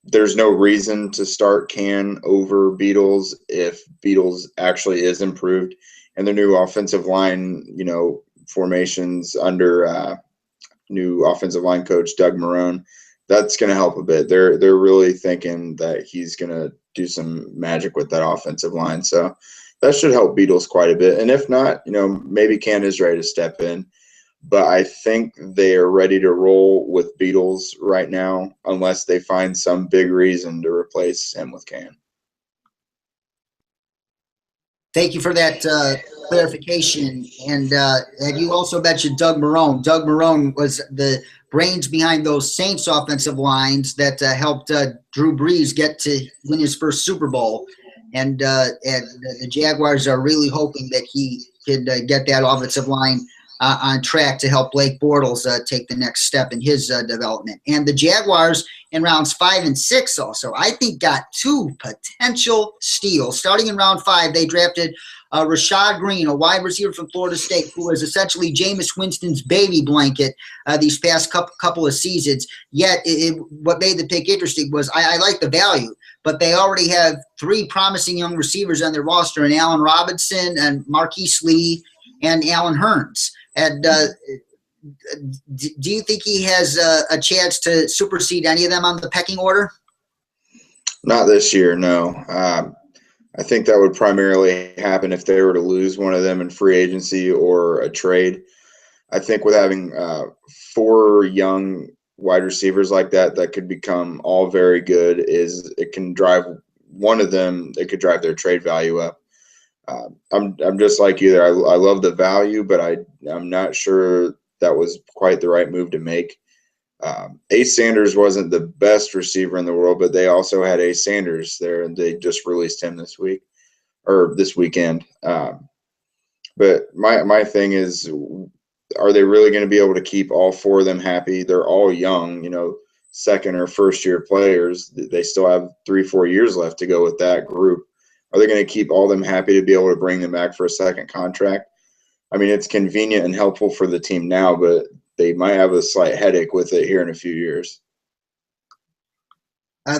[SPEAKER 2] there's no reason to start Cann over Beadles if Beadles actually is improved. And the new offensive line, formations under new offensive line coach Doug Marrone, that's going to help a bit. They're really thinking that he's going to do some magic with that offensive line. So that should help Beadles quite a bit. And if not, maybe Cann is ready to step in. But I think they are ready to roll with Beadles right now unless they find some big reason to replace him with Cann.
[SPEAKER 1] Thank you for that clarification. And you also mentioned Doug Marrone. Doug Marrone was the brains behind those Saints offensive lines that helped Drew Brees get to win his first Super Bowl. And the Jaguars are really hoping that he could get that offensive line on track to help Blake Bortles take the next step in his development. And the Jaguars in rounds 5 and 6 also, I think, got two potential steals. Starting in round 5, they drafted Rashad Greene, a wide receiver from Florida State, who was essentially Jameis Winston's baby blanket these past couple of seasons. Yet what made the pick interesting was I like the value, but they already have 3 promising young receivers on their roster, and Allen Robinson and Marquise Lee and Allen Hurns. And do you think he has a chance to supersede any of them on the pecking order?
[SPEAKER 2] Not this year, no. I think that would primarily happen if they were to lose one of them in free agency or a trade. I think with having 4 young wide receivers like that could become all very good, it can drive one of them, it could drive their trade value up. I'm just like you there. I love the value, but I'm not sure that was quite the right move to make. Ace Sanders wasn't the best receiver in the world, but they also had Ace Sanders there, and they just released him this weekend. But my thing is, are they really going to be able to keep all 4 of them happy? They're all young, second or first year players. They still have 3-4 years left to go with that group. Are they going to keep all of them happy to be able to bring them back for a second contract? I mean, it's convenient and helpful for the team now, but they might have a slight headache with it here in a few years.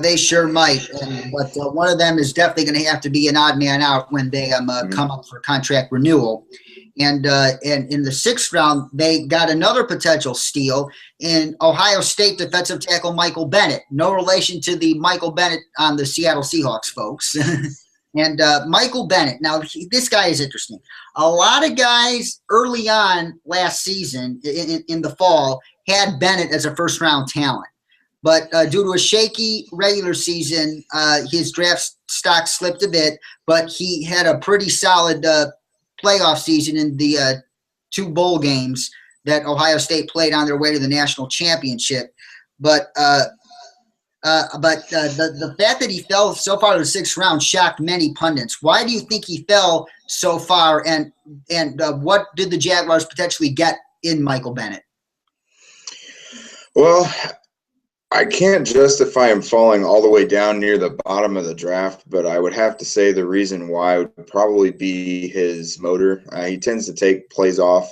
[SPEAKER 1] They sure might, but one of them is definitely going to have to be an odd man out when they come up for contract renewal. And in the sixth round, they got another potential steal in Ohio State defensive tackle Michael Bennett. No relation to the Michael Bennett on the Seattle Seahawks, folks. And Michael Bennett. Now, this guy is interesting. A lot of guys early on last season in the fall had Bennett as a first-round talent. But due to a shaky regular season, his draft stock slipped a bit, but he had a pretty solid playoff season in the two bowl games that Ohio State played on their way to the national championship. But the fact that he fell so far to the sixth round shocked many pundits. Why do you think he fell so far, and what did the Jaguars potentially get in Michael Bennett?
[SPEAKER 2] Well, I can't justify him falling all the way down near the bottom of the draft, but I would have to say the reason why would probably be his motor. He tends to take plays off,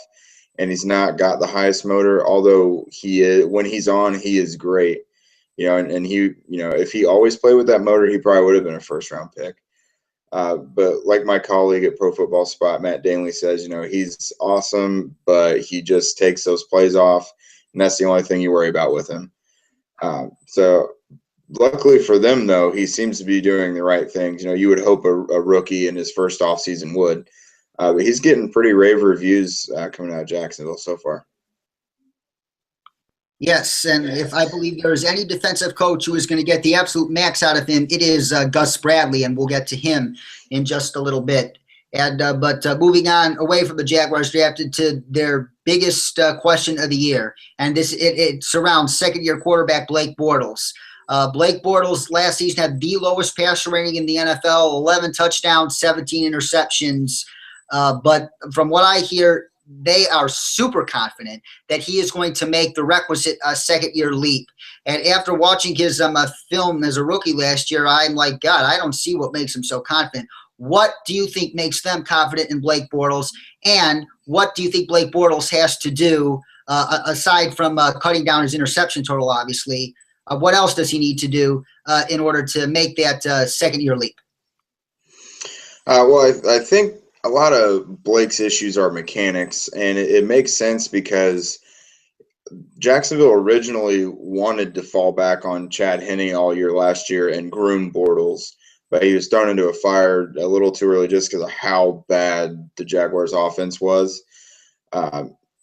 [SPEAKER 2] and he's not got the highest motor, although when he's on, he is great. And he, if he always played with that motor, he probably would have been a first-round pick. But like my colleague at Pro Football Spot, Matt Danley, says, he's awesome, but he just takes those plays off, and that's the only thing you worry about with him. So luckily for them, though, he seems to be doing the right things. You would hope a rookie in his first offseason would. But he's getting pretty rave reviews coming out of Jacksonville so far.
[SPEAKER 1] Yes, and if I believe there is any defensive coach who is going to get the absolute max out of him, it is Gus Bradley, and we'll get to him in just a little bit. And but moving on away from the Jaguars drafted to their biggest question of the year, and it surrounds second-year quarterback Blake Bortles. Blake Bortles last season had the lowest passer rating in the NFL, 11 touchdowns, 17 interceptions. But from what I hear, they are super confident that he is going to make the requisite second-year leap. And after watching his film as a rookie last year, I'm like, God, I don't see what makes him so confident. What do you think makes them confident in Blake Bortles? And what do you think Blake Bortles has to do, aside from cutting down his interception total, obviously? What else does he need to do in order to make that second-year leap?
[SPEAKER 2] Well, I think a lot of Blake's issues are mechanics, and it makes sense because Jacksonville originally wanted to fall back on Chad Henne all year last year and groom Bortles, but he was thrown into a fire a little too early just because of how bad the Jaguars' offense was.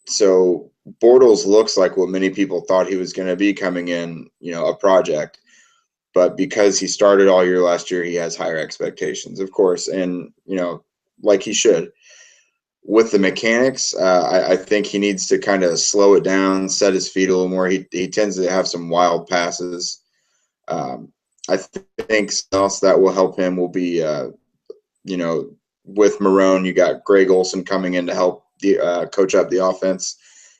[SPEAKER 2] So Bortles looks like what many people thought he was going to be coming in, a project. But because he started all year last year, he has higher expectations, of course, and, like he should. With the mechanics, I think he needs to kind of slow it down, set his feet a little more. He tends to have some wild passes. I think something else that will help him will be, with Marrone, you got Greg Olsen coming in to help coach up the offense.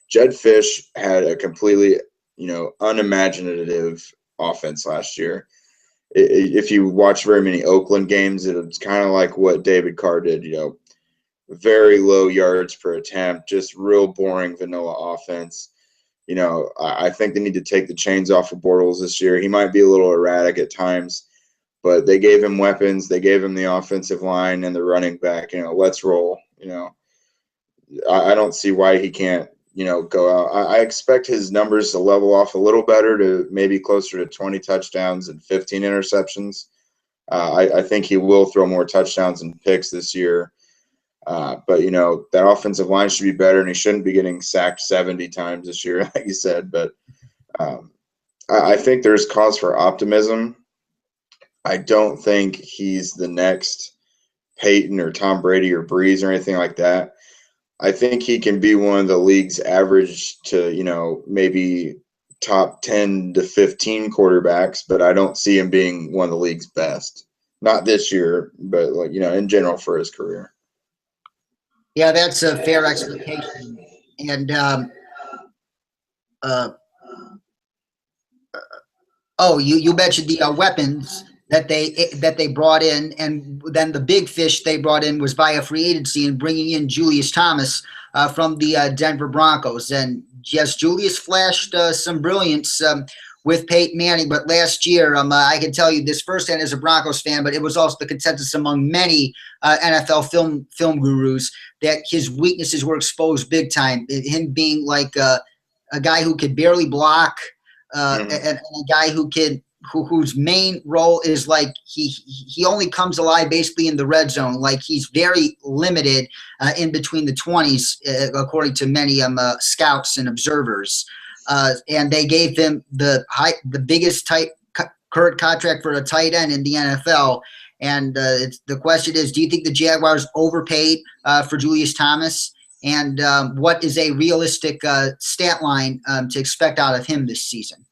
[SPEAKER 2] Jed Fish had a completely, unimaginative offense last year. If you watch very many Oakland games, it's kind of like what David Carr did, very low yards per attempt, just real boring vanilla offense. I think they need to take the chains off of Bortles this year. He might be a little erratic at times, but they gave him weapons. They gave him the offensive line and the running back. Let's roll. I don't see why he can't, go out. I expect his numbers to level off a little better to maybe closer to 20 touchdowns and 15 interceptions. I think he will throw more touchdowns and picks this year. But, that offensive line should be better, and he shouldn't be getting sacked 70 times this year, like you said. But I think there's cause for optimism. I don't think he's the next Peyton or Tom Brady or Breeze or anything like that. I think he can be one of the league's average to, maybe top 10 to 15 quarterbacks, but I don't see him being one of the league's best. Not this year, but, in general for his career.
[SPEAKER 1] Yeah, that's a fair expectation. And you mentioned the weapons that they brought in, and then the big fish they brought in was via free agency and bringing in Julius Thomas from the Denver Broncos. And yes, Julius flashed some brilliance with Peyton Manning, but last year, I can tell you this firsthand as a Broncos fan, but it was also the consensus among many NFL film gurus that his weaknesses were exposed big time. Him being like a guy who could barely block, and a guy whose main role is like he only comes alive basically in the red zone. Like he's very limited in between the 20s, according to many scouts and observers. And they gave him the biggest current contract for a tight end in the NFL. And the question is, do you think the Jaguars overpaid for Julius Thomas? And what is a realistic stat line to expect out of him this season?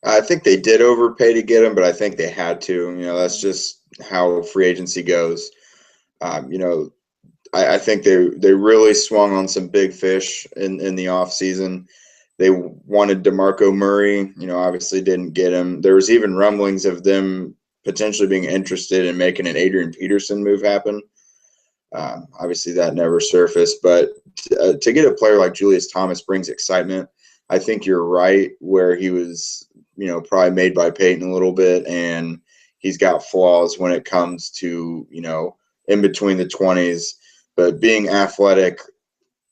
[SPEAKER 2] I think they did overpay to get him, but I think they had to. That's just how free agency goes. I think they really swung on some big fish in the offseason. They wanted DeMarco Murray, obviously didn't get him. There was even rumblings of them potentially being interested in making an Adrian Peterson move happen. Obviously that never surfaced, but to get a player like Julius Thomas brings excitement. I think you're right where he was, probably made by Peyton a little bit, and he's got flaws when it comes to, in between the 20s, but being athletic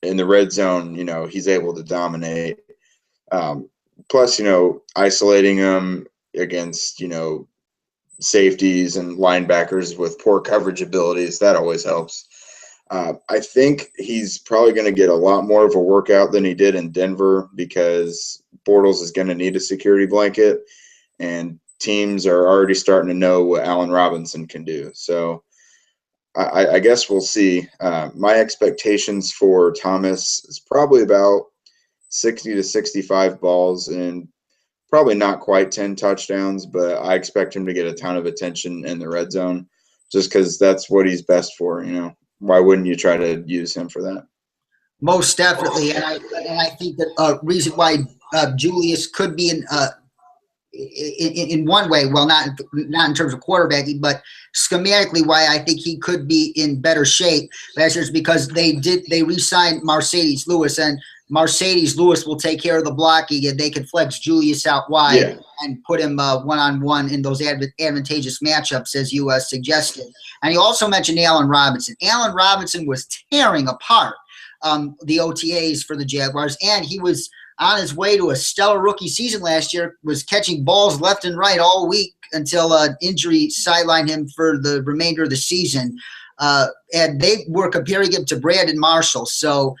[SPEAKER 2] in the red zone, he's able to dominate. Plus, isolating him against, safeties and linebackers with poor coverage abilities, that always helps. I think he's probably going to get a lot more of a workout than he did in Denver because Bortles is going to need a security blanket, and teams are already starting to know what Allen Robinson can do. So I guess we'll see. My expectations for Thomas is probably about 60 to 65 balls and probably not quite 10 touchdowns, but I expect him to get a ton of attention in the red zone just because that's what he's best for. Why wouldn't you try to use him for that?
[SPEAKER 1] Most definitely, and I think that a reason why Julius could be in one way, well, not in terms of quarterbacking, but schematically, why I think he could be in better shape last year is because they re-signed Mercedes Lewis, and Mercedes Lewis will take care of the blocking, and they can flex Julius out wide and put him one-on-one in those advantageous matchups, as you suggested. And you also mentioned Allen Robinson. Allen Robinson was tearing apart the OTAs for the Jaguars, and he was on his way to a stellar rookie season last year, was catching balls left and right all week until injury sidelined him for the remainder of the season. And they were comparing him to Brandon Marshall. So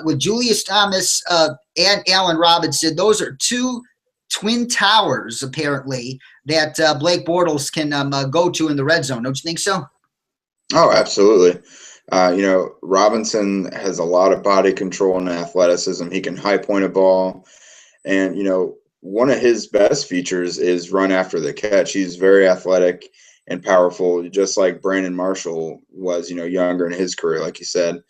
[SPEAKER 1] with Julius Thomas and Allen Robinson, those are two twin towers, apparently, that Blake Bortles can go to in the red zone. Don't you think so?
[SPEAKER 2] Oh, absolutely. Robinson has a lot of body control and athleticism. He can high point a ball. And, one of his best features is run after the catch. He's very athletic and powerful, just like Brandon Marshall was, younger in his career, like you said.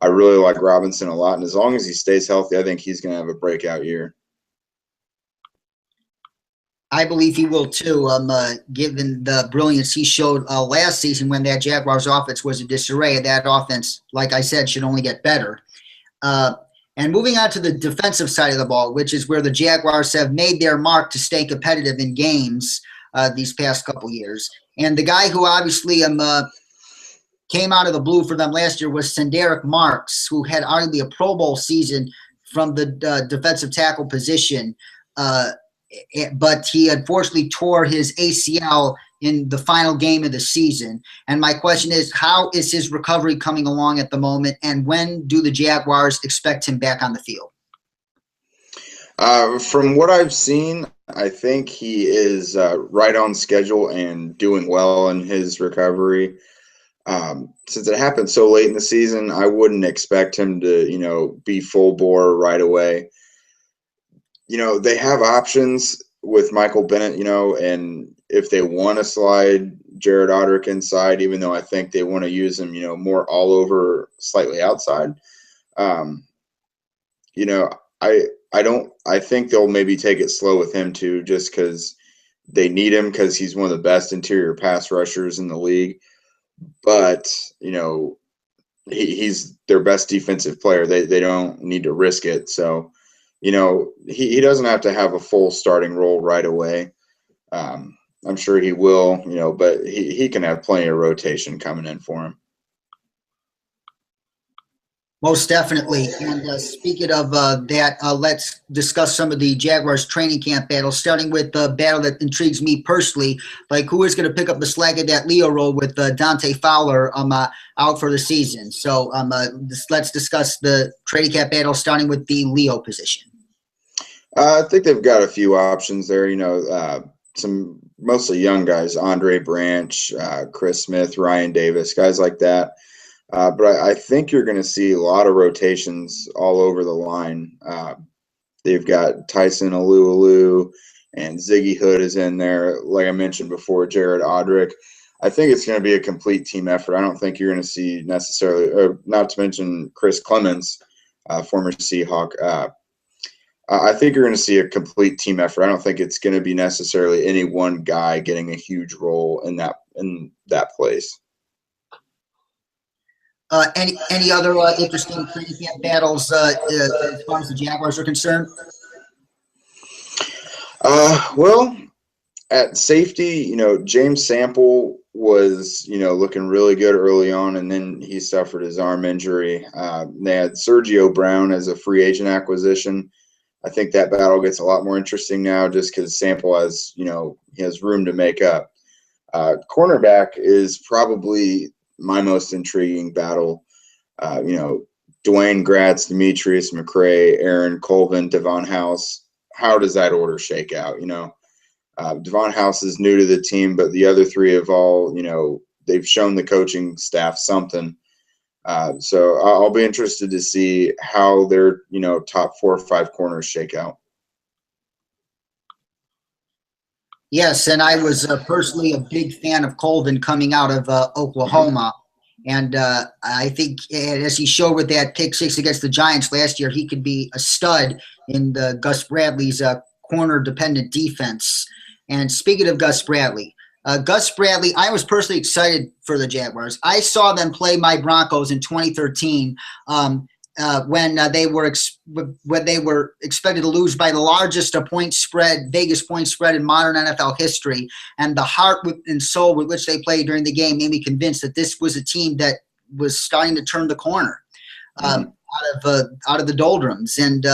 [SPEAKER 2] I really like Robinson a lot. And as long as he stays healthy, I think he's going to have a breakout year.
[SPEAKER 1] I believe he will too, given the brilliance he showed last season when that Jaguars offense was in disarray. That offense, like I said, should only get better. And moving on to the defensive side of the ball, which is where the Jaguars have made their mark to stay competitive in games these past couple years. And the guy who obviously came out of the blue for them last year was Senorrick Marks, who had arguably a Pro Bowl season from the defensive tackle position. But he unfortunately tore his ACL in the final game of the season. And my question is, how is his recovery coming along at the moment, and when do the Jaguars expect him back on the field?
[SPEAKER 2] From what I've seen, I think he is right on schedule and doing well in his recovery. Since it happened so late in the season, I wouldn't expect him to, be full bore right away. They have options with Michael Bennett, and if they want to slide Jared Odrick inside, even though I think they want to use him, more all over, slightly outside. I think they'll maybe take it slow with him too, just because they need him because he's one of the best interior pass rushers in the league. But, he's their best defensive player. They don't need to risk it. So he doesn't have to have a full starting role right away. I'm sure he will, but he can have plenty of rotation coming in for him.
[SPEAKER 1] Most definitely. And speaking of that, let's discuss some of the Jaguars training camp battles, starting with the battle that intrigues me personally, like who is going to pick up the slack of that Leo role with Dante Fowler out for the season. So let's discuss the training camp battle, starting with the Leo position.
[SPEAKER 2] I think they've got a few options there, some mostly young guys, Andre Branch, Chris Smith, Ryan Davis, guys like that. But I think you're going to see a lot of rotations all over the line. They've got Tyson Alualu and Ziggy Hood is in there. Like I mentioned before, Jared Odrick. I think it's going to be a complete team effort. I don't think you're going to see necessarily, or not to mention Chris Clemens, former Seahawk. I think you're going to see a complete team effort. I don't think it's going to be necessarily any one guy getting a huge role in that place.
[SPEAKER 1] Any other interesting training camp battles as far as the Jaguars are concerned?
[SPEAKER 2] Well, at safety, James Sample was, looking really good early on, and then he suffered his arm injury. They had Sergio Brown as a free agent acquisition. I think that battle gets a lot more interesting now just because Sample has, he has room to make up. Cornerback is probably my most intriguing battle. Dwayne Gratz, Demetrius McCray, Aaron Colvin, Devon House. How does that order shake out? Devon House is new to the team, but the other three have all, they've shown the coaching staff something. So I'll be interested to see how their, top 4 or 5 corners shake out.
[SPEAKER 1] Yes, and I was personally a big fan of Colvin coming out of Oklahoma. And I think, as he showed with that pick 6 against the Giants last year, he could be a stud in the Gus Bradley's corner-dependent defense. And speaking of Gus Bradley, I was personally excited for the Jaguars. I saw them play my Broncos in 2013 when they were expected to lose by the largest Vegas point spread in modern NFL history, and the heart and soul with which they played during the game made me convinced that this was a team that was starting to turn the corner out of the doldrums, and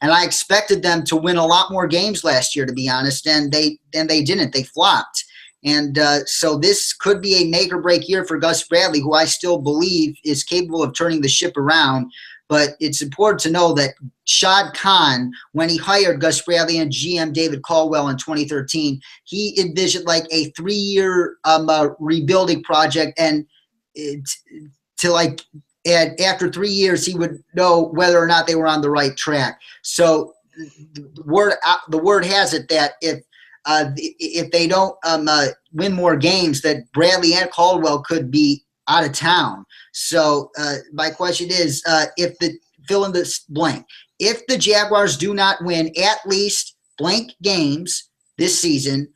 [SPEAKER 1] I expected them to win a lot more games last year, to be honest, and they didn't. They flopped. And so this could be a make or break year for Gus Bradley, who I still believe is capable of turning the ship around. But it's important to know that Shad Khan, when he hired Gus Bradley and GM David Caldwell in 2013, he envisioned like a 3-year rebuilding project, and after 3 years he would know whether or not they were on the right track. So the word has it that if they don't win more games, that Bradley and Caldwell could be out of town. So my question is, fill in this blank. If the Jaguars do not win at least blank games this season,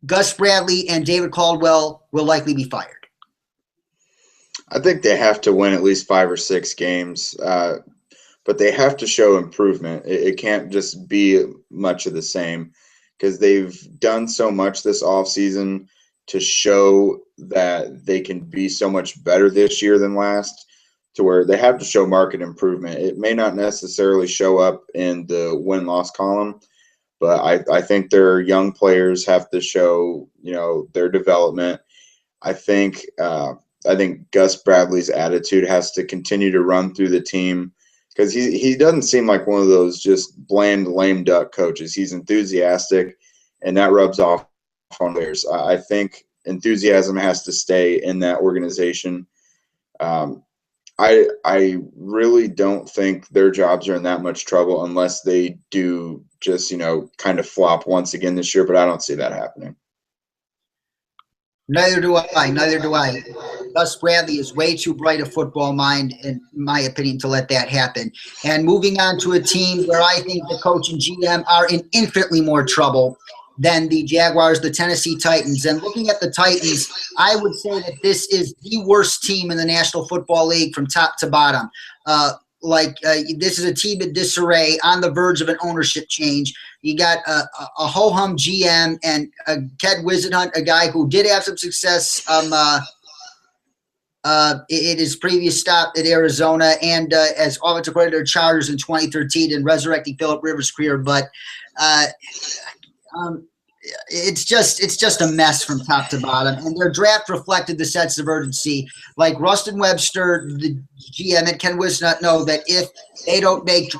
[SPEAKER 1] Gus Bradley and David Caldwell will likely be fired.
[SPEAKER 2] I think they have to win at least 5 or 6 games, but they have to show improvement. It can't just be much of the same, because they've done so much this offseason to show that they can be so much better this year than last, to where they have to show market improvement. It may not necessarily show up in the win-loss column, but I think their young players have to show, their development. I think Gus Bradley's attitude has to continue to run through the team, because he doesn't seem like one of those just bland, lame duck coaches. He's enthusiastic, and that rubs off on players. I think enthusiasm has to stay in that organization. I really don't think their jobs are in that much trouble unless they do just, kind of flop once again this year, but I don't see that happening.
[SPEAKER 1] Neither do I. Gus Bradley is way too bright a football mind, in my opinion, to let that happen. And moving on to a team where I think the coach and GM are in infinitely more trouble than the Jaguars, the Tennessee Titans. And looking at the Titans, I would say that this is the worst team in the National Football League from top to bottom. like this is a team in disarray on the verge of an ownership change. You got a ho-hum GM and Ted Wisenhunt, a guy who did have some success in his previous stop at Arizona and as offensive coordinator of Chargers in 2013 and resurrecting Phillip Rivers' career. But it's just a mess from top to bottom. And their draft reflected the sense of urgency. Like Rustin Webster, the GM, and Ken Wisenhunt know that if they don't make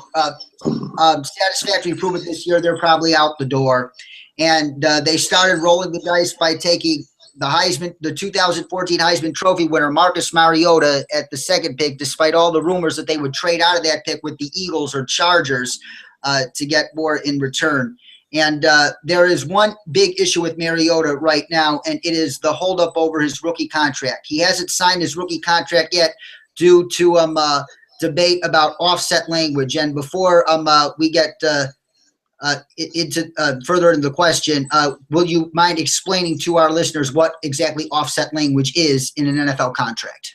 [SPEAKER 1] satisfactory improvement this year, they're probably out the door. And they started rolling the dice by taking the 2014 Heisman Trophy winner, Marcus Mariota, at the second pick, despite all the rumors that they would trade out of that pick with the Eagles or Chargers to get more in return. And there is one big issue with Mariota right now, and it is the holdup over his rookie contract. He hasn't signed his rookie contract yet due to debate about offset language. And before we get further into the question, will you mind explaining to our listeners what exactly offset language is in an NFL contract?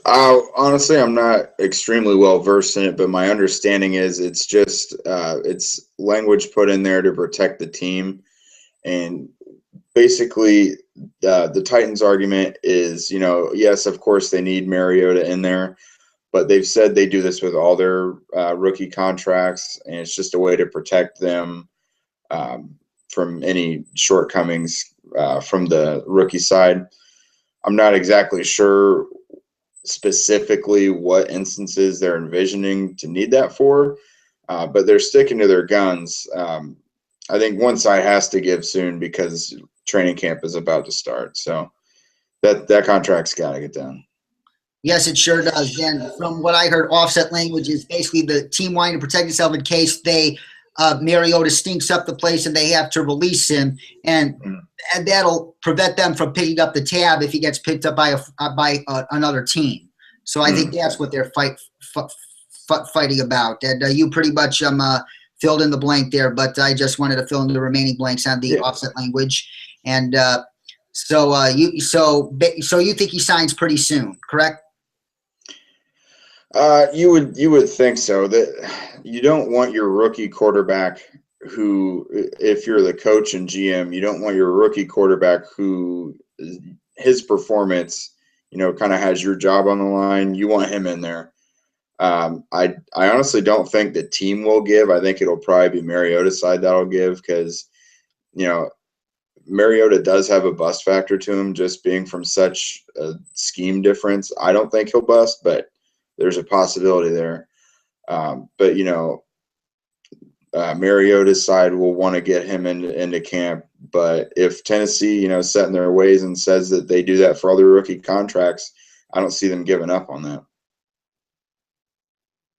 [SPEAKER 2] Honestly, I'm not extremely well versed in it, but my understanding is it's just it's language put in there to protect the team. And basically, the Titans' argument is, yes, of course they need Mariota in there, but they've said they do this with all their rookie contracts, and it's just a way to protect them from any shortcomings from the rookie side. I'm not exactly sure specifically what instances they're envisioning to need that for, but they're sticking to their guns. I think one side has to give soon because training camp is about to start. So that contract's got to get done.
[SPEAKER 1] Yes, it sure does. And from what I heard, offset language is basically the team wanting to protect itself in case Mariota stinks up the place and they have to release him, and that'll prevent them from picking up the tab if he gets picked up by another team. So I think that's what they're fighting about. And you pretty much filled in the blank there, but I just wanted to fill in the remaining blanks on the offset language. And so you think he signs pretty soon, correct?
[SPEAKER 2] You would think so. That you don't want your rookie quarterback who, if you're the coach and GM, you don't want your rookie quarterback who his performance, kind of has your job on the line. You want him in there. I honestly don't think the team will give. I think it'll probably be Mariota's side that'll give because, Mariota does have a bust factor to him just being from such a scheme difference. I don't think he'll bust, but there's a possibility there. But Mariota's side will want to get him into camp. But if Tennessee, set in their ways and says that they do that for other rookie contracts, I don't see them giving up on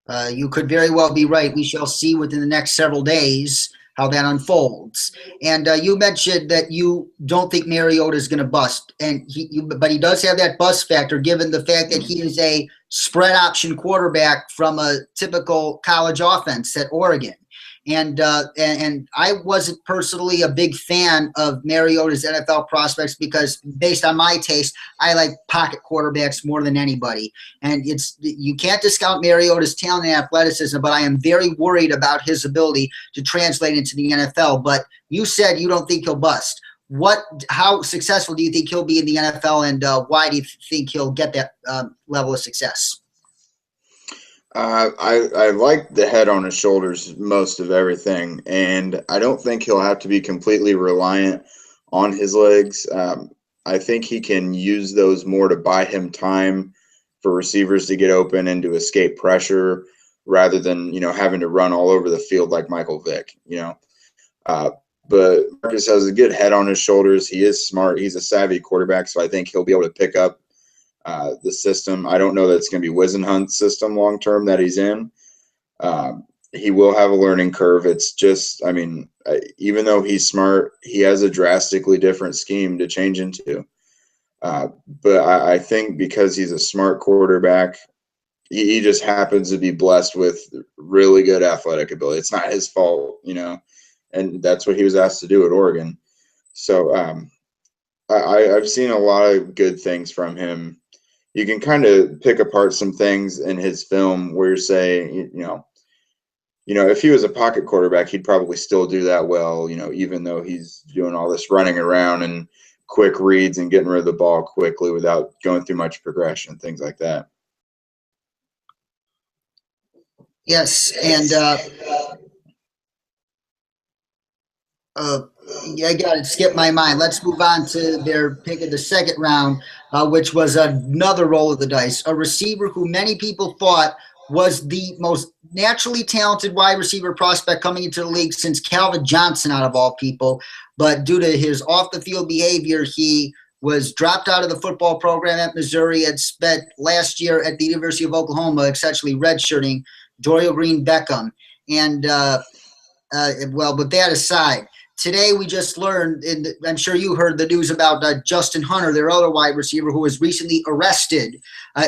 [SPEAKER 2] that.
[SPEAKER 1] You could very well be right. We shall see within the next several days how that unfolds. And you mentioned that you don't think Mariota is going to bust, but he does have that bust factor given the fact that he is a spread option quarterback from a typical college offense at Oregon. And I wasn't personally a big fan of Mariota's NFL prospects because based on my taste, I like pocket quarterbacks more than anybody. And you can't discount Mariota's talent and athleticism, but I am very worried about his ability to translate into the NFL. But you said you don't think he'll bust. How successful do you think he'll be in the NFL, and why do you think he'll get that level of success?
[SPEAKER 2] I like the head on his shoulders most of everything, and I don't think he'll have to be completely reliant on his legs. I think he can use those more to buy him time for receivers to get open and to escape pressure rather than, having to run all over the field like Michael Vick, But Marcus has a good head on his shoulders. He is smart. He's a savvy quarterback, so I think he'll be able to pick up the system. I don't know that it's going to be Wisenhunt's system long term that he's in. He will have a learning curve. It's just, even though he's smart, he has a drastically different scheme to change into. But I think because he's a smart quarterback, he just happens to be blessed with really good athletic ability. It's not his fault, and that's what he was asked to do at Oregon. So I've seen a lot of good things from him. you can kind of pick apart some things in his film where you're saying, if he was a pocket quarterback, he'd probably still do that well, even though he's doing all this running around and quick reads and getting rid of the ball quickly without going through much progression, things like that.
[SPEAKER 1] Yes, and I got it. Skipped my mind. Let's move on to their pick of the second round, which was another roll of the dice. A receiver who many people thought was the most naturally talented wide receiver prospect coming into the league since Calvin Johnson, out of all people. But due to his off-the-field behavior, he was dropped out of the football program at Missouri and spent last year at the University of Oklahoma, essentially redshirting Dorial Green-Beckham. And, with that aside, today we just learned, and I'm sure you heard the news about Justin Hunter, their other wide receiver, who was recently arrested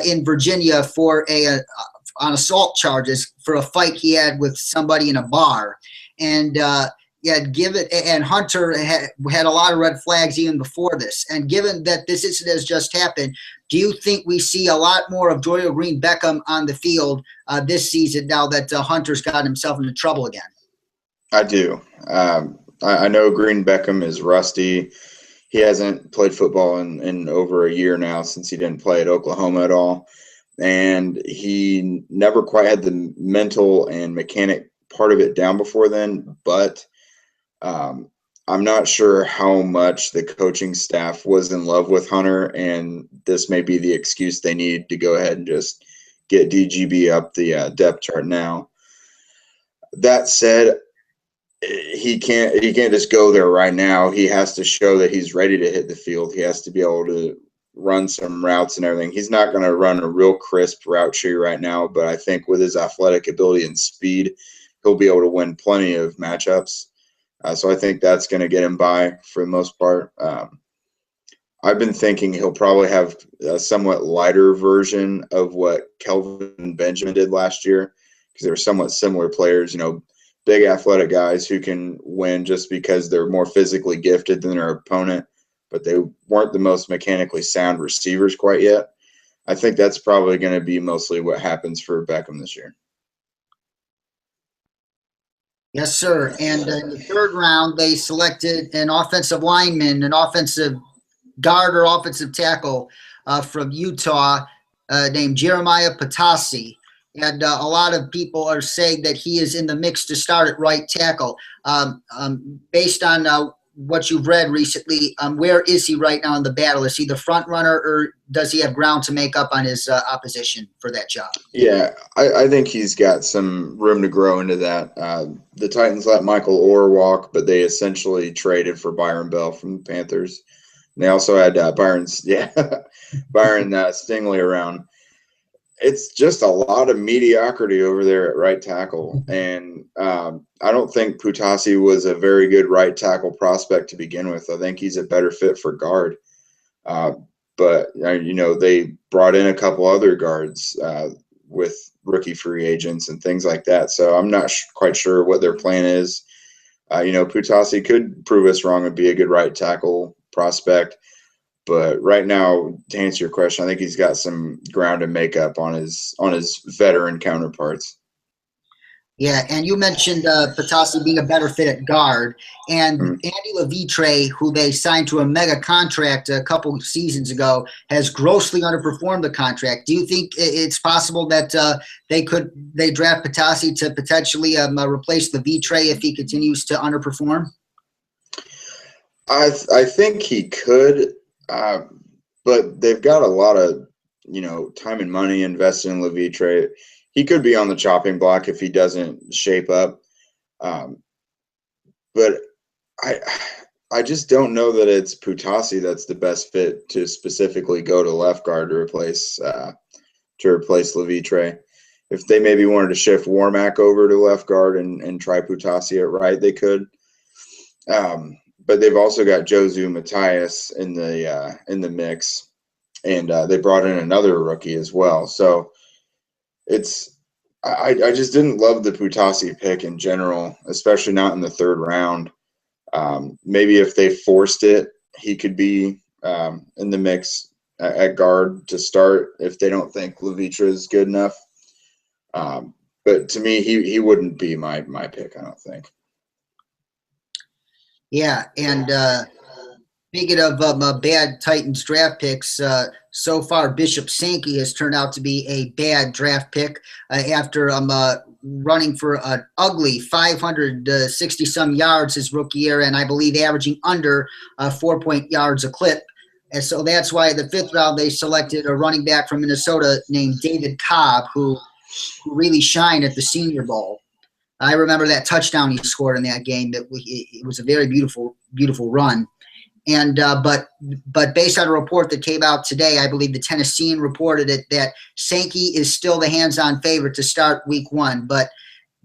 [SPEAKER 1] in Virginia for on assault charges for a fight he had with somebody in a bar. And and Hunter had a lot of red flags even before this. And given that this incident has just happened, do you think we see a lot more of Dorial Green-Beckham on the field this season now that Hunter's gotten himself into trouble again?
[SPEAKER 2] I do. I know Green-Beckham is rusty. He hasn't played football in over a year now since he didn't play at Oklahoma at all. And he never quite had the mental and mechanic part of it down before then. But I'm not sure how much the coaching staff was in love with Hunter, and this may be the excuse they need to go ahead and just get DGB up the depth chart now. That said, he can't just go there right now. He has to show that he's ready to hit the field. He has to be able to run some routes and everything. He's not going to run a real crisp route tree right now, but I think with his athletic ability and speed, he'll be able to win plenty of matchups. So I think that's going to get him by for the most part. I've been thinking he'll probably have a somewhat lighter version of what Kelvin Benjamin did last year, because they were somewhat similar players, big athletic guys who can win just because they're more physically gifted than their opponent, but they weren't the most mechanically sound receivers quite yet. I think that's probably going to be mostly what happens for Beckham this year.
[SPEAKER 1] Yes, sir. And in the third round, they selected an offensive lineman, an offensive guard or offensive tackle from Utah named Jeremiah Poutasi. And a lot of people are saying that he is in the mix to start at right tackle. Based on what you've read recently, where is he right now in the battle? Is he the front runner, or does he have ground to make up on his opposition for that job?
[SPEAKER 2] Yeah, I think he's got some room to grow into that. The Titans let Michael Orr walk, but they essentially traded for Byron Bell from the Panthers. And they also had Byron Stingley around. It's just a lot of mediocrity over there at right tackle. And I don't think Poutasi was a very good right tackle prospect to begin with. I think he's a better fit for guard. But they brought in a couple other guards with rookie free agents and things like that. So I'm not quite sure what their plan is. Poutasi could prove us wrong and be a good right tackle prospect. But right now, to answer your question, I think he's got some ground to make up on his veteran counterparts.
[SPEAKER 1] Yeah, and you mentioned Poutasi being a better fit at guard, and Andy Levitre, who they signed to a mega contract a couple of seasons ago, has grossly underperformed the contract. Do you think it's possible that they draft Poutasi to potentially replace Levitre if he continues to underperform?
[SPEAKER 2] I think he could, but they've got a lot of time and money invested in Levitre. He could be on the chopping block if he doesn't shape up. But I just don't know that it's Poutasi that's the best fit to specifically go to left guard to replace Levitre. If they maybe wanted to shift Warmack over to left guard and try Poutasi at right, they could. But they've also got Josu Matthias in the mix, and they brought in another rookie as well. So I just didn't love the Poutasi pick in general, especially not in the third round. Maybe if they forced it, he could be in the mix at guard to start if they don't think Levitra is good enough. But to me, he wouldn't be my pick, I don't think.
[SPEAKER 1] Yeah, and speaking of bad Titans draft picks, so far Bishop Sankey has turned out to be a bad draft pick after running for an ugly 560-some yards his rookie year, and I believe averaging under 4 yards a clip. And so that's why the 5th round they selected a running back from Minnesota named David Cobb, who really shined at the Senior Bowl. I remember that touchdown he scored in that game. It was a very beautiful, beautiful run. And but based on a report that came out today, I believe the Tennessean reported it, that Sankey is still the hands-on favorite to start week 1. But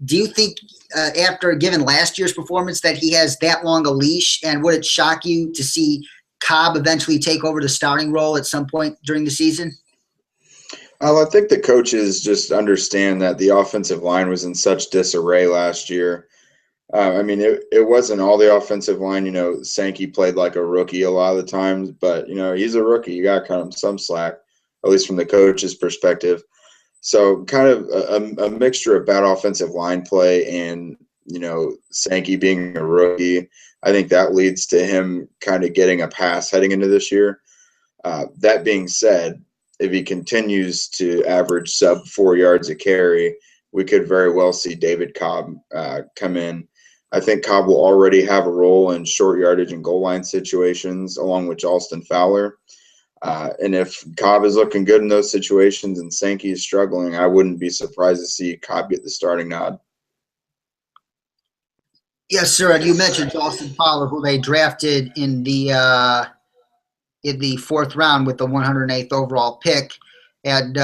[SPEAKER 1] do you think after given last year's performance that he has that long a leash? And would it shock you to see Cobb eventually take over the starting role at some point during the season?
[SPEAKER 2] I think the coaches just understand that the offensive line was in such disarray last year. I mean, it wasn't all the offensive line. You know, Sankey played like a rookie a lot of the times, but, you know, he's a rookie. You got to cut him some slack, at least from the coach's perspective. So kind of a mixture of bad offensive line play and, you know, Sankey being a rookie. I think that leads to him kind of getting a pass heading into this year. That being said, if he continues to average sub 4 yards a carry, we could very well see David Cobb come in. I think Cobb will already have a role in short yardage and goal line situations, along with Alston Fowler. And if Cobb is looking good in those situations and Sankey is struggling, I wouldn't be surprised to see Cobb get the starting nod.
[SPEAKER 1] Yes, sir. And you mentioned Alston Fowler, who they drafted in the 4th round with the 108th overall pick. And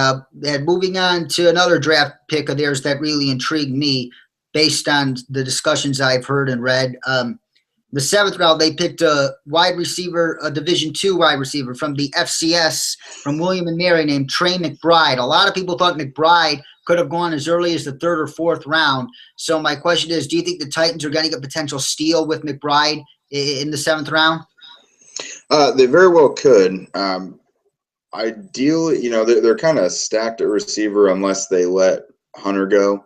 [SPEAKER 1] moving on to another draft pick of theirs that really intrigued me based on the discussions I've heard and read. The 7th round, they picked a wide receiver, a Division II wide receiver from the FCS from William and Mary named Trey McBride. A lot of people thought McBride could have gone as early as the 3rd or 4th round. So my question is, do you think the Titans are getting a potential steal with McBride in the 7th round?
[SPEAKER 2] They very well could. Ideally, you know, they're kind of stacked at receiver unless they let Hunter go,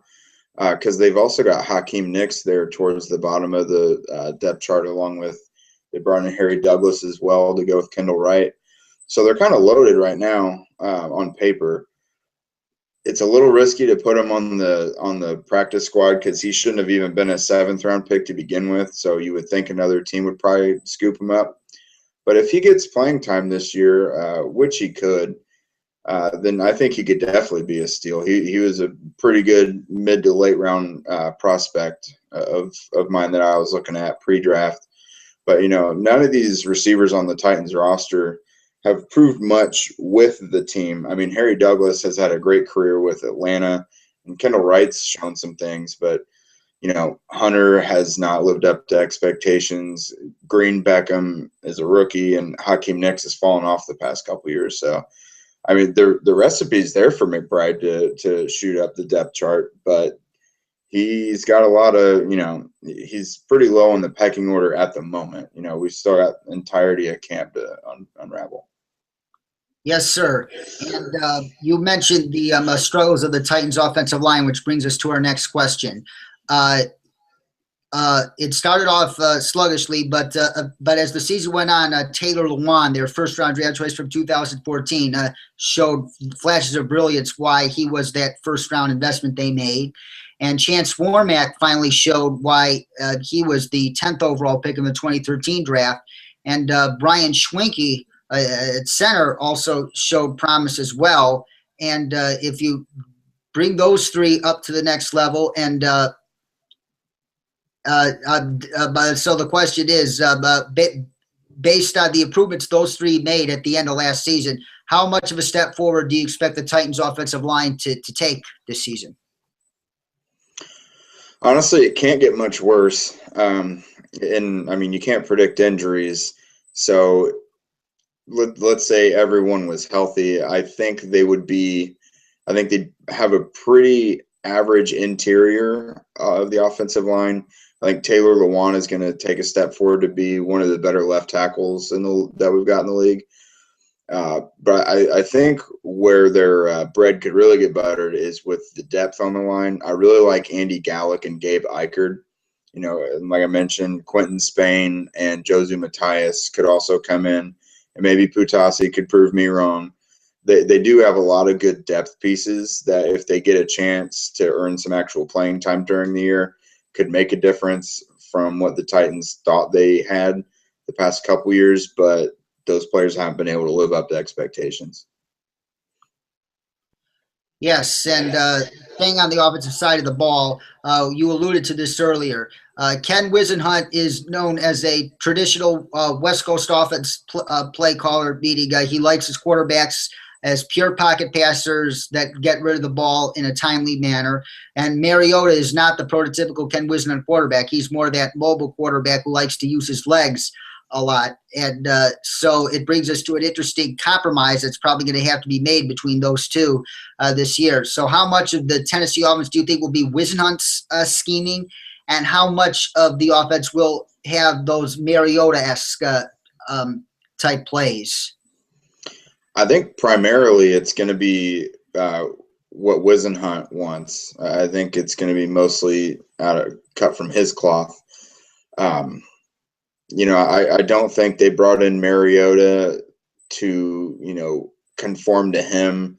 [SPEAKER 2] because they've also got Hakeem Nicks there towards the bottom of the depth chart, along with they brought in Harry Douglas as well to go with Kendall Wright. So they're kind of loaded right now on paper. It's a little risky to put him on the practice squad because he shouldn't have even been a 7th round pick to begin with. So you would think another team would probably scoop him up. But if he gets playing time this year, which he could, then I think he could definitely be a steal. He was a pretty good mid to late round prospect of mine that I was looking at pre-draft. But, you know, none of these receivers on the Titans roster have proved much with the team. I mean, Harry Douglas has had a great career with Atlanta, and Kendall Wright's shown some things, but, you know, Hunter has not lived up to expectations. Green Beckham is a rookie, and Hakeem Nicks has fallen off the past couple of years. So, I mean, the recipe's there for McBride to shoot up the depth chart, but he's got a lot of, you know, he's pretty low in the pecking order at the moment. You know, we still got entirety of camp to unravel.
[SPEAKER 1] Yes, sir. And you mentioned the struggles of the Titans offensive line, which brings us to our next question. It started off sluggishly, but as the season went on, Taylor Lewan, their 1st round draft choice from 2014, showed flashes of brilliance why he was that 1st round investment they made. And Chance Warmack finally showed why he was the 10th overall pick in the 2013 draft. And Brian Schwenke at center also showed promise as well. And if you bring those 3 up to the next level, and so the question is, based on the improvements those 3 made at the end of last season, how much of a step forward do you expect the Titans offensive line to take this season?
[SPEAKER 2] Honestly, it can't get much worse. And I mean, you can't predict injuries. So let's say everyone was healthy. I think they'd have a pretty average interior of the offensive line. I think Taylor Lewan is going to take a step forward to be one of the better left tackles that we've got in the league. But I think where their bread could really get buttered is with the depth on the line. I really like Andy Gallick and Gabe Eichert. You know, like I mentioned, Quentin Spain and Josu Matthias could also come in, and maybe Putasi could prove me wrong. They do have a lot of good depth pieces that if they get a chance to earn some actual playing time during the year, could make a difference from what the Titans thought they had the past couple years, but those players haven't been able to live up to expectations.
[SPEAKER 1] Yes, and staying on the offensive side of the ball, you alluded to this earlier. Ken Whisenhunt is known as a traditional West Coast offense play caller, meaning he likes his quarterbacks as pure pocket passers that get rid of the ball in a timely manner. And Mariota is not the prototypical Ken Whisenhunt quarterback. He's more that mobile quarterback who likes to use his legs a lot. And so it brings us to an interesting compromise that's probably going to have to be made between those two this year. So how much of the Tennessee offense do you think will be Whisenhunt's scheming, and how much of the offense will have those Mariota-esque type plays?
[SPEAKER 2] I think primarily it's going to be what Whisenhunt wants. I think it's going to be mostly cut from his cloth. You know, I don't think they brought in Mariota to, you know, conform to him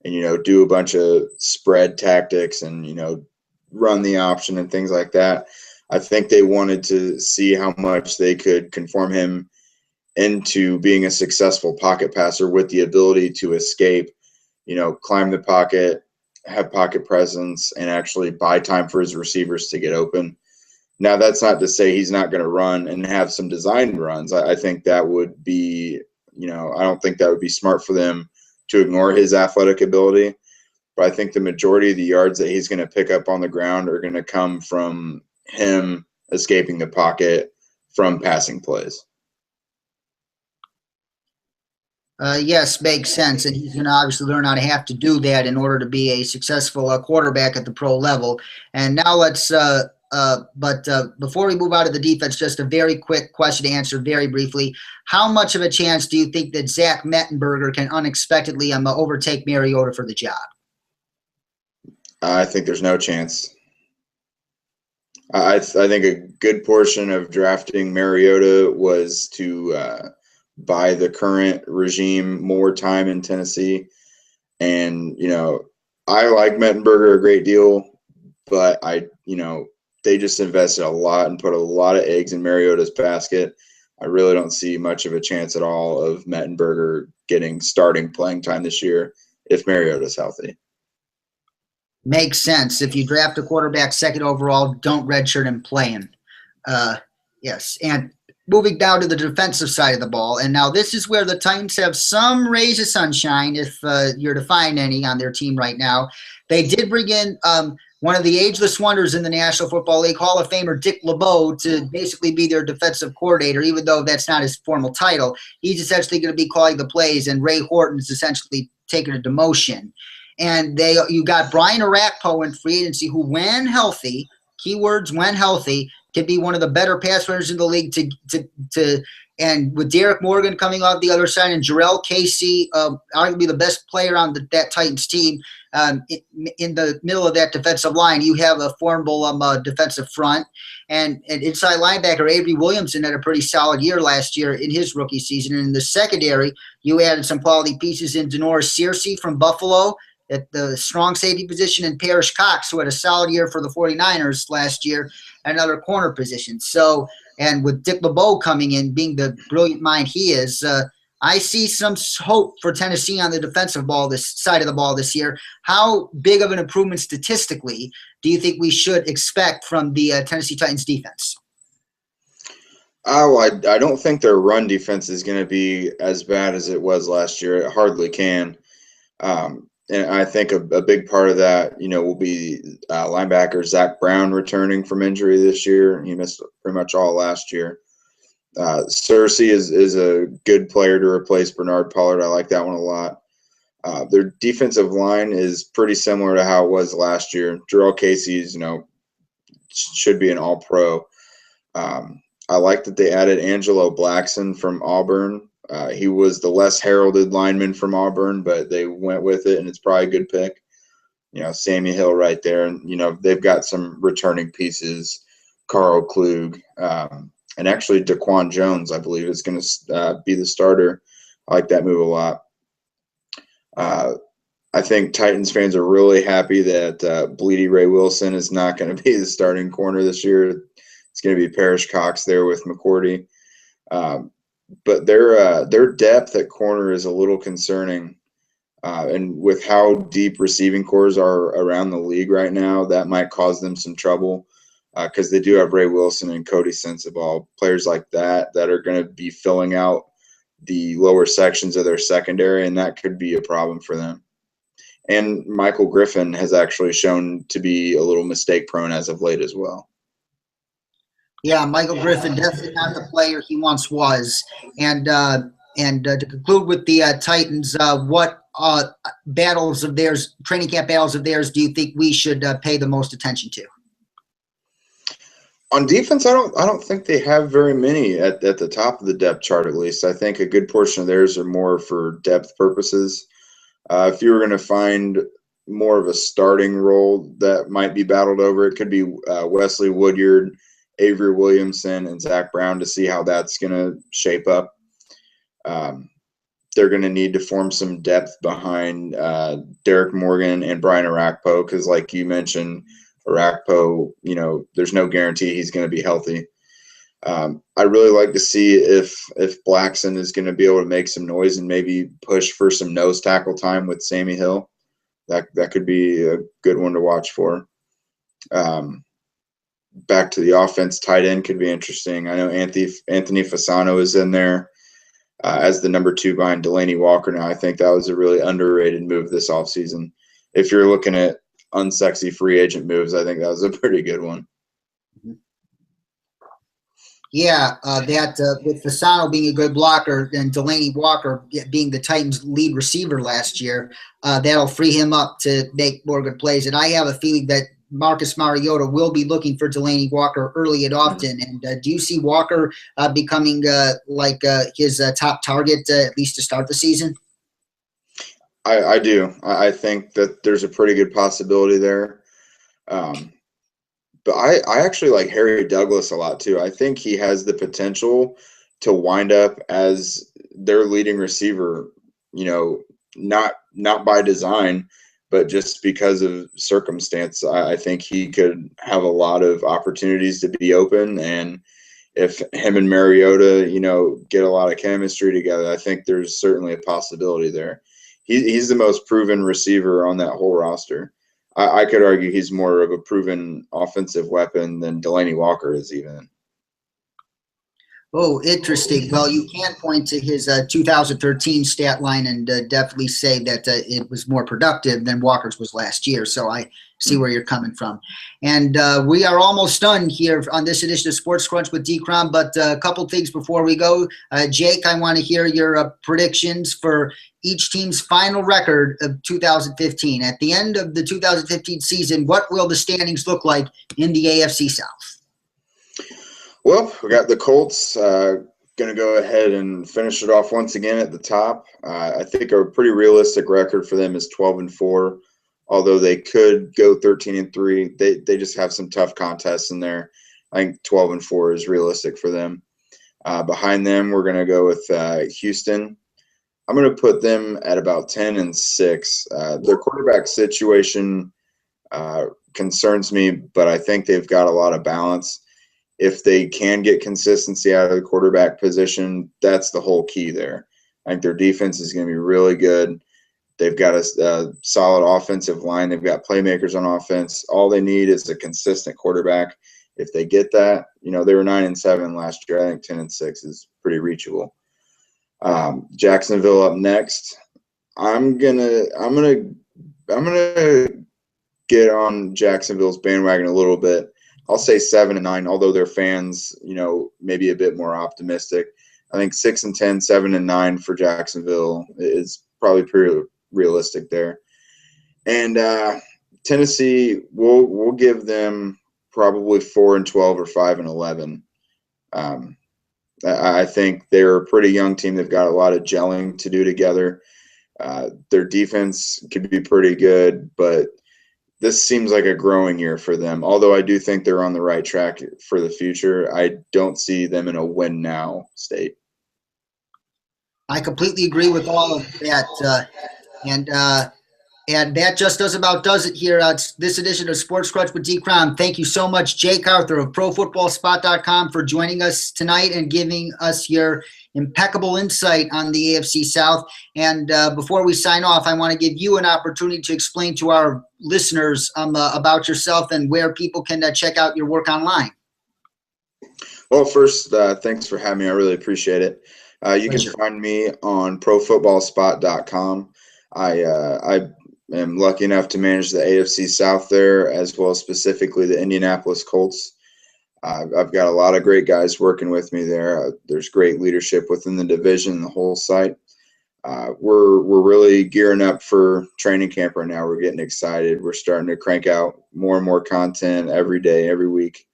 [SPEAKER 2] and, you know, do a bunch of spread tactics and, you know, run the option and things like that. I think they wanted to see how much they could conform him into being a successful pocket passer with the ability to escape, you know, climb the pocket, have pocket presence, and actually buy time for his receivers to get open. Now, that's not to say he's not going to run and have some designed runs. I think that would be, you know, I don't think that would be smart for them to ignore his athletic ability. But I think the majority of the yards that he's going to pick up on the ground are going to come from him escaping the pocket from passing plays.
[SPEAKER 1] Yes, makes sense. And he's going to obviously learn how to have to do that in order to be a successful quarterback at the pro level. And now let's before we move out of the defense, just a very quick question to answer very briefly. How much of a chance do you think that Zach Mettenberger can unexpectedly overtake Mariota for the job?
[SPEAKER 2] I think there's no chance. I think a good portion of drafting Mariota was to buy the current regime more time in Tennessee. And, you know, I like Mettenberger a great deal, but they just invested a lot and put a lot of eggs in Mariota's basket. I really don't see much of a chance at all of Mettenberger getting starting playing time this year if Mariota's healthy.
[SPEAKER 1] Makes sense. If you draft a quarterback second overall, don't redshirt him playing. Yes. And moving down to the defensive side of the ball. And now this is where the Titans have some rays of sunshine, if you're to find any on their team right now. They did bring in one of the ageless wonders in the National Football League, Hall of Famer Dick LeBeau, to basically be their defensive coordinator, even though that's not his formal title. He's essentially going to be calling the plays, and Ray Horton is essentially taking a demotion. And you got Brian Orakpo in free agency, who, when healthy, keywords when healthy, could be one of the better pass runners in the league. And with Derek Morgan coming off the other side and Jarrell Casey, arguably the best player on that Titans team, in the middle of that defensive line, you have a formidable defensive front. And inside linebacker Avery Williamson had a pretty solid year last year in his rookie season. And in the secondary, you added some quality pieces in Denoris Searcy from Buffalo at the strong safety position, and Parrish Cox, who had a solid year for the 49ers last year, at another corner position. So, and with Dick LeBeau coming in, being the brilliant mind he is, I see some hope for Tennessee on the defensive side of the ball this year. How big of an improvement statistically do you think we should expect from the Tennessee Titans defense?
[SPEAKER 2] Oh, I don't think their run defense is going to be as bad as it was last year. It hardly can. And I think a big part of that, will be linebacker Zach Brown returning from injury this year. He missed pretty much all last year. Searcy is a good player to replace Bernard Pollard. I like that one a lot. Their defensive line is pretty similar to how it was last year. Jarrell Casey is, should be an all-pro. I like that they added Angelo Blackson from Auburn. He was the less heralded lineman from Auburn, but they went with it, and it's probably a good pick. Sammy Hill right there. And, they've got some returning pieces, Carl Klug, and actually Daquan Jones, I believe, is going to be the starter. I like that move a lot. I think Titans fans are really happy that Bleedy Ray Wilson is not going to be the starting corner this year. It's going to be Parrish Cox there with McCourty. But their depth at corner is a little concerning. And with how deep receiving cores are around the league right now, that might cause them some trouble because they do have Ray Wilson and Cody Sensabaugh, players like that are going to be filling out the lower sections of their secondary, and that could be a problem for them. And Michael Griffin has actually shown to be a little mistake prone as of late as well.
[SPEAKER 1] Yeah, Michael Griffin, definitely not the player he once was. And to conclude with the Titans, what battles of theirs, training camp battles of theirs, do you think we should pay the most attention to?
[SPEAKER 2] On defense, I don't think they have very many at the top of the depth chart. At least I think a good portion of theirs are more for depth purposes. If you were going to find more of a starting role that might be battled over, it could be Wesley Woodyard, Avery Williamson, and Zach Brown to see how that's going to shape up. They're going to need to form some depth behind Derek Morgan and Brian Arakpo because, like you mentioned, Arakpo, there's no guarantee he's going to be healthy. I really like to see if Blackson is going to be able to make some noise and maybe push for some nose tackle time with Sammy Hill. That could be a good one to watch for. Back to the offense, tight end could be interesting. I know Anthony Fasano is in there as the number 2 behind Delaney Walker now. I think that was a really underrated move this offseason. If you're looking at unsexy free agent moves, I think that was a pretty good one.
[SPEAKER 1] Yeah, with Fasano being a good blocker and Delaney Walker being the Titans' lead receiver last year, that'll free him up to make more good plays. And I have a feeling that Marcus Mariota will be looking for Delaney Walker early and often. And do you see Walker becoming his top target, at least to start the season?
[SPEAKER 2] I do. I think that there's a pretty good possibility there. But I actually like Harry Douglas a lot too. I think he has the potential to wind up as their leading receiver, not by design, but just because of circumstance. I think he could have a lot of opportunities to be open. And if him and Mariota, get a lot of chemistry together, I think there's certainly a possibility there. He's the most proven receiver on that whole roster. I could argue he's more of a proven offensive weapon than Delaney Walker is even.
[SPEAKER 1] Oh, interesting. Well, you can point to his 2013 stat line and definitely say that it was more productive than Walker's was last year. So I see where you're coming from. And we are almost done here on this edition of Sports Crunch with Dkrom, but a couple things before we go. Jake, I want to hear your predictions for each team's final record of 2015. At the end of the 2015 season, what will the standings look like in the AFC South?
[SPEAKER 2] Well, we got the Colts going to go ahead and finish it off once again at the top. I think a pretty realistic record for them is 12-4, although they could go 13-3. They just have some tough contests in there. I think 12-4 is realistic for them. Behind them, we're going to go with Houston. I'm going to put them at about 10-6. Their quarterback situation concerns me, but I think they've got a lot of balance. If they can get consistency out of the quarterback position, that's the whole key there. I think their defense is going to be really good. They've got a solid offensive line. They've got playmakers on offense. All they need is a consistent quarterback. If they get that, they were 9-7 last year. I think 10-6 is pretty reachable. Jacksonville up next. I'm gonna get on Jacksonville's bandwagon a little bit. I'll say 7-9, although their fans, maybe a bit more optimistic. I think 6-10, 7-9 for Jacksonville is probably pretty realistic there. And Tennessee, we'll give them probably 4-12 or 5-11. I think they're a pretty young team. They've got a lot of gelling to do together. Their defense could be pretty good, but this seems like a growing year for them. Although I do think they're on the right track for the future, I don't see them in a win now state.
[SPEAKER 1] I completely agree with all of that. And that just about does it here. This edition of Sports Crunch with Dkrom. Thank you so much, Jake Arthur of ProFootballSpot.com, for joining us tonight and giving us your impeccable insight on the AFC South. And before we sign off, I want to give you an opportunity to explain to our listeners about yourself and where people can check out your work online.
[SPEAKER 2] Well, first, thanks for having me. I really appreciate it. You can find me on ProFootballSpot.com. I am lucky enough to manage the AFC South there, as well as specifically the Indianapolis Colts. I've got a lot of great guys working with me there. There's great leadership within the division, the whole site. We're really gearing up for training camp right now. We're getting excited. We're starting to crank out more and more content every day, every week.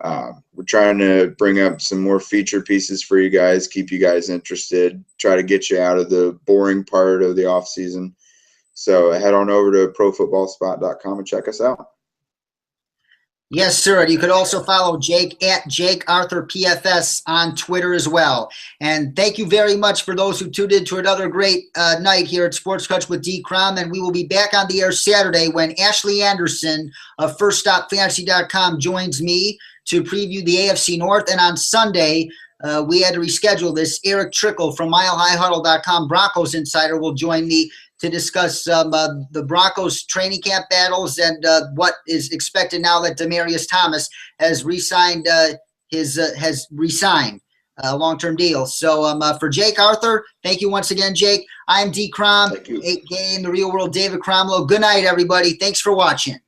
[SPEAKER 2] We're trying to bring up some more feature pieces for you guys, keep you guys interested, try to get you out of the boring part of the off season. So head on over to ProFootballSpot.com and check us out.
[SPEAKER 1] Yes, sir. And you could also follow Jake at Jake Arthur PFS on Twitter as well. And thank you very much for those who tuned in to another great night here at Sports Crunch with Dkrom. And we will be back on the air Saturday when Ashley Anderson of FirstStopFantasy.com joins me to preview the AFC North. And on Sunday, we had to reschedule this. Eric Trickle from MileHighHuddle.com, Broncos Insider, will join me to discuss the Broncos training camp battles and what is expected now that Demaryius Thomas has re-signed has re-signed a long-term deal. So for Jake Arthur, thank you once again, Jake. I'm Dkrom, aka in the real world David Cromwell. Good night, everybody. Thanks for watching.